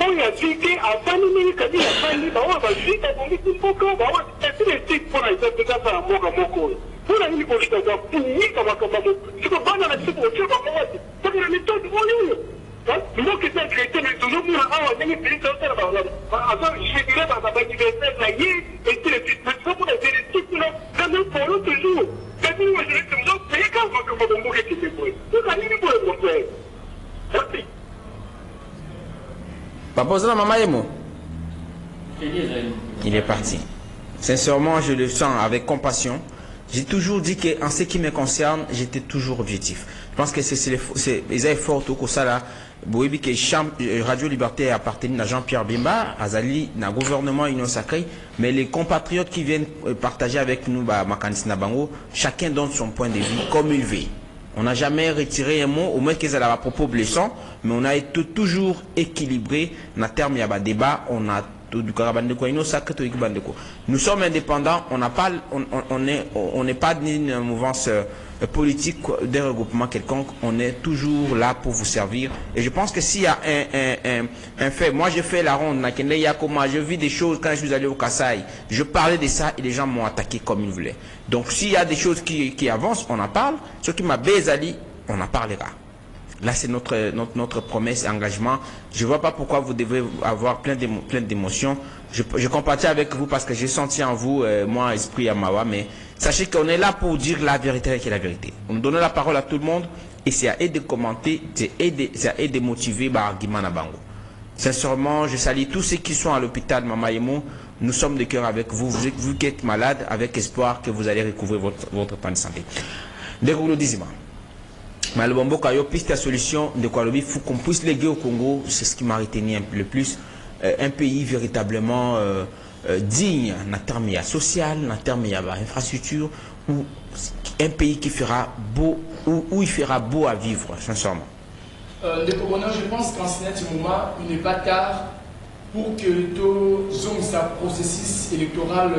On a dit qu'à 20 minutes, il y a 20 minutes, on va dire qu'il faut qu'on va avoir des titres pour aller faire ça à Mogamoko. Pour la nuit, pour le faire, pour nier comme c'est que pas dans la suite, c'est comme moi, c'est que la méthode, on est où? Moi qui suis chrétien, mais toujours, nous, on a mis des choses à la alors, je dirais, dans la anniversaire, la nuit, et tout les titres, mais ça, pour les titres, là, quand même, pour l'autre jour, quand nous, je dis, comme ça, c'est quand même que mon mot est qui s'est fait. Donc, la nuit, pour le montrer. Merci. Papa Zala Mama Yemo. Il est parti. Sincèrement, je le sens avec compassion. J'ai toujours dit qu'en ce qui me concerne, j'étais toujours objectif. Je pense que c'est les efforts tout ça là. Boébi que Radio Liberté appartient à Jean-Pierre Bimba, Azali, na gouvernement Union Sacrée, mais les compatriotes qui viennent partager avec nous, Makanisi Nabango, chacun donne son point de vue comme il veut. On n'a jamais retiré un mot, au moins qu'ils aient à propos blessant, mais on a été toujours équilibré. Dans terme, il y a un débat, on a tout du Karabandeko, nous sommes indépendants, on n'est pas d'une mouvance politique, d'un regroupement quelconque, on est toujours là pour vous servir. Et je pense que s'il y a un fait, moi j'ai fait la ronde, je vis des choses quand je suis allé au Kassai, je parlais de ça et les gens m'ont attaqué comme ils voulaient. Donc s'il y a des choses qui avancent, on en parle, ce qui m'a Bézali, on en parlera. Là, c'est notre promesse et engagement. Je ne vois pas pourquoi vous devez avoir plein d'émotions. Je compatis avec vous parce que j'ai senti en vous, moi, esprit Amawa, mais sachez qu'on est là pour dire la vérité qui est la vérité. On nous donne la parole à tout le monde et c'est à eux de commenter, c'est à eux de motiver par argument à Bango. Sincèrement, je salue tous ceux qui sont à l'hôpital Mama Yemo. Nous sommes de cœur avec vous. Vous qui êtes malade, avec espoir que vous allez recouvrir votre plan de santé. Dégoulodizima. Mais le Bombo Kayo, piste à solution de quoi il faut qu'on puisse léguer au Congo, c'est ce qui m'a retenu le plus, un pays véritablement digne en termes social, en termes d'infrastructure, ou un pays qui fera beau, où il fera beau à vivre, sincèrement. Je pense qu'en ce moment, il n'est pas tard pour que tout ce processus électoral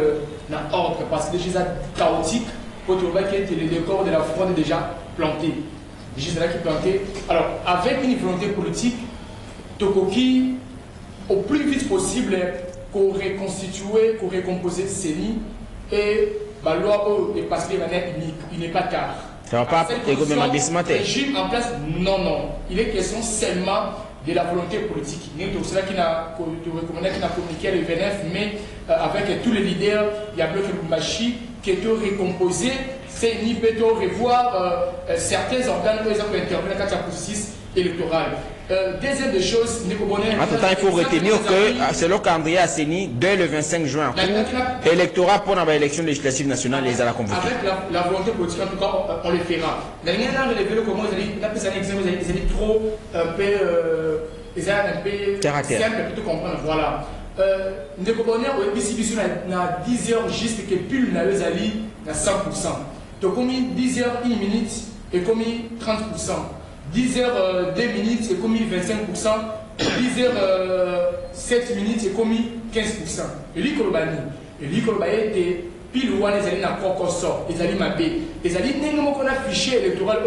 n'a ordre, parce que déjà chaotique, pour trouver que les décors de la fronde est déjà planté. Juste là qui planté. Alors, avec une volonté politique, Tokoki, au plus vite possible, qu'on reconstitue, qu'on recompose CENI et la loi est parce qu'il n'est pas tard. Ça va pas régime en place, non. Il est question seulement de la volonté politique. C'est cela qui n'a communiqué le 29, mais avec tous les leaders, il y a Bloc Machi qui est recomposé. CENI peut revoir certains organes qui ont intervenu dans le processus électoral. Deuxième des choses, entre-temps, il faut retenir que selon qu'André a CENI, dès le 25 juin, pour l'électorat pour l'élection législative nationale, les a la convoqués. Avec la volonté politique, en tout cas, on le fera. La dernière fois, relevé le comment ils allaient trop un peu terre à terre. Simple, plutôt comprendre. Voilà. Nous avons 10 heures juste que pile n'a eu à 100%. Donc, comme 10 heures 1 minute et comme 30%. 10 heures 2 minutes et comme 25%. 10 heures 7 minutes et comme 15%. Et l'Ikolobani. Et L'Ikolobani était pile ou les alliés n'a pas sort. Les alliés mabé. Les alliés n'ont pas affiché électoral.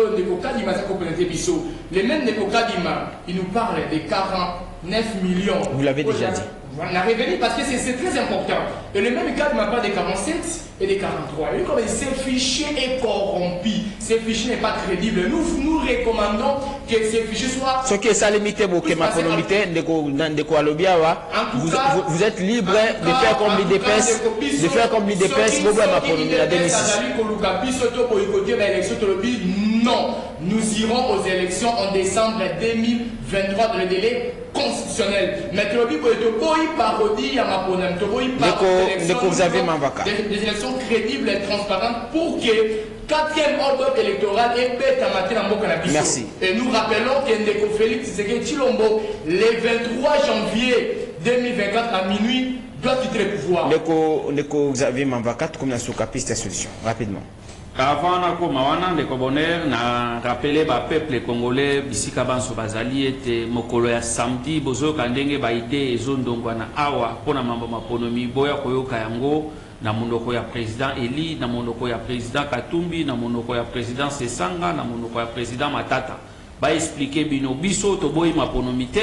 Les mêmes Nekokadima, ils nous parlent de 49 millions. Vous l'avez déjà dit. On a révélé parce que c'est très important. Et le même cas de ma part des 47 et des 43. Et comme ce fichier est corrompu, ce fichier n'est pas crédible, nous recommandons que ce fichier soit... Ce qui est ça limité, vous êtes libre de faire comme l'IDPS, non, nous irons aux élections en décembre 2023 dans le délai constitutionnel. Mais des élections crédibles et transparentes pour que 4e ordre électoral ait merci. Et nous rappelons que Ndeko Félix Tshisekedi Tshilombo, le 23 janvier 2024 à minuit, doit quitter le pouvoir. Ndeko Xavier Mambaka, comme la sous-capiste solution, rapidement. Avant nako mawana ndeko bonheur na rappeler ba peuple congolais bisika banso bazali ete mokolo ya samedi bozo kandenge ba ide ezondongwa na awa pona mambo maponomi boya koyoka yango na monoko ya président Eli, na monoko ya président Katumbi, na monoko ya président Sesanga, na monoko ya président Matata ba expliquer bino biso to boyi maponomi te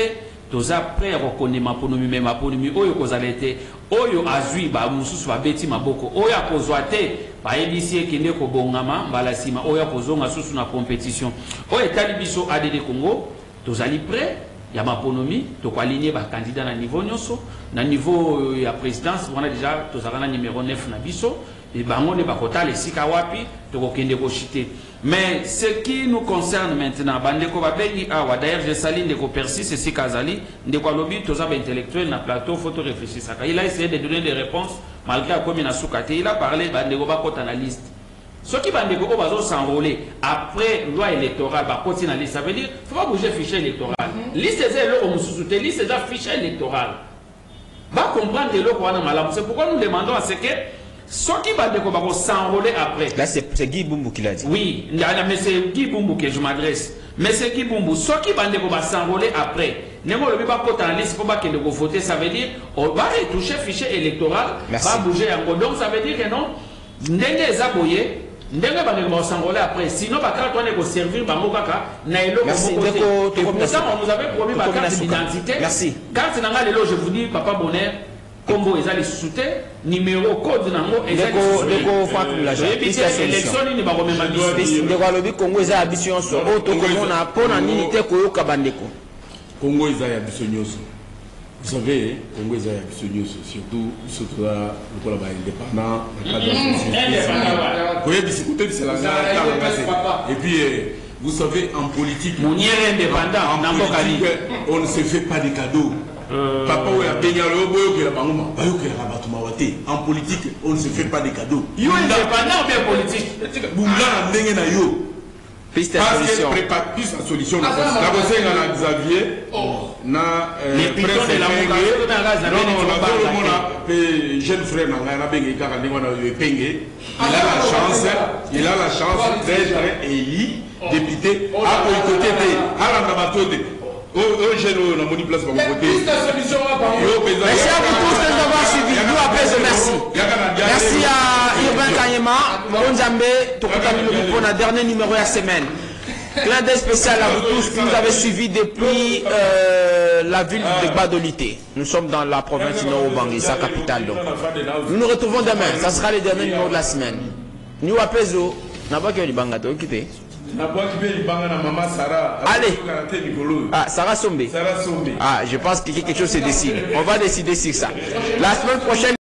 toza prêt à reconnaître maponomi mais maponomi oyo kozalete oyo azui ba mususu ba beti maboko oyo akozwate ba ebisi ekende ko bongama mbala sima oyo akozonga susu na compétition oyo etali biso ADD Congo tozali prêt ya maponomi to ko aligner ba candidat na niveau nyonso na niveau ya présidence on a déjà tozala na numéro 9 na biso et bango ne bakota le sika wapi to ko kende ko chiter. Mais ce qui nous concerne maintenant, bandeko babengi awa d'ailleurs je salue ndeko Persis et Sikazali ndeko lobi toza ba intellectuel na plateau photo réfléchir ça. Il a essayé de donner des réponses malgré comme il a soukate, il a parlé bandeko ba kota na liste. Ce qui bandeko ko bazo s'enrôler après loi électorale ba koti na liste, ça veut dire faut pas bouger fichier électoral. Liste c'est le omususu te liste c'est fichier électoral. Va comprendre le ko wana malamu. C'est pourquoi nous demandons à ce que ceux qui vont s'enrôler après. Là, c'est Guy Bumbu qui l'a dit. Oui, mais c'est Guy Bumbu que je m'adresse. Mais c'est Guy Bumbu. Ceux qui vont s'enrôler après, ne vont pas voter en liste pour pas qu'ils voter. Ça veut dire on va retoucher le fichier électoral, va bouger encore. Donc ça veut dire que non, n'engagez les aboyés. Ndenge s'enrôler après, sinon quand on est servir Bamokaka, merci. On nous avait promis ma carte d'identité. Merci. Quand c'est dans le je vous dis, Papa Bonheur, Combo ils allaient soutien, numéro code nango exact. Ndeko Franck Mulaja. Élection ni ba remema biso. Ndeko alobi Congo eza ambition so auto komona pona nini te koyoka bandeko. Congo eza ya biso nyonso. Vous savez, Congo eza ya biso nyonso surtout là lokola ba indépendant et puis vous savez en politique on ne se fait pas de cadeaux. Papa en politique on ne se fait pas de cadeaux. Yo indépendant ou bien politique? Piste à solution. Piste à solution. La conseil à Xavier. Na presse jeune frère il a la chance d'être élu député à côté merci à vous tous de nous avoir suivis. Nous après merci. Merci à Irvin Kanyema, Monzambe, Tokutami pour la dernier numéro de la semaine. Clin d'œil spécial à vous tous qui nous avez suivis depuis la ville de Badolité. Nous sommes dans la province du Nord-Ubangi, sa capitale. Donc. Nous nous retrouvons demain. Ça sera le dernier numéro de la semaine. Nous à Pezo, n'a pas que les bangato quitté. Allez. Ah, Sarah Sombe. Ah, je pense que quelque chose se décide. On va décider sur ça. La semaine prochaine.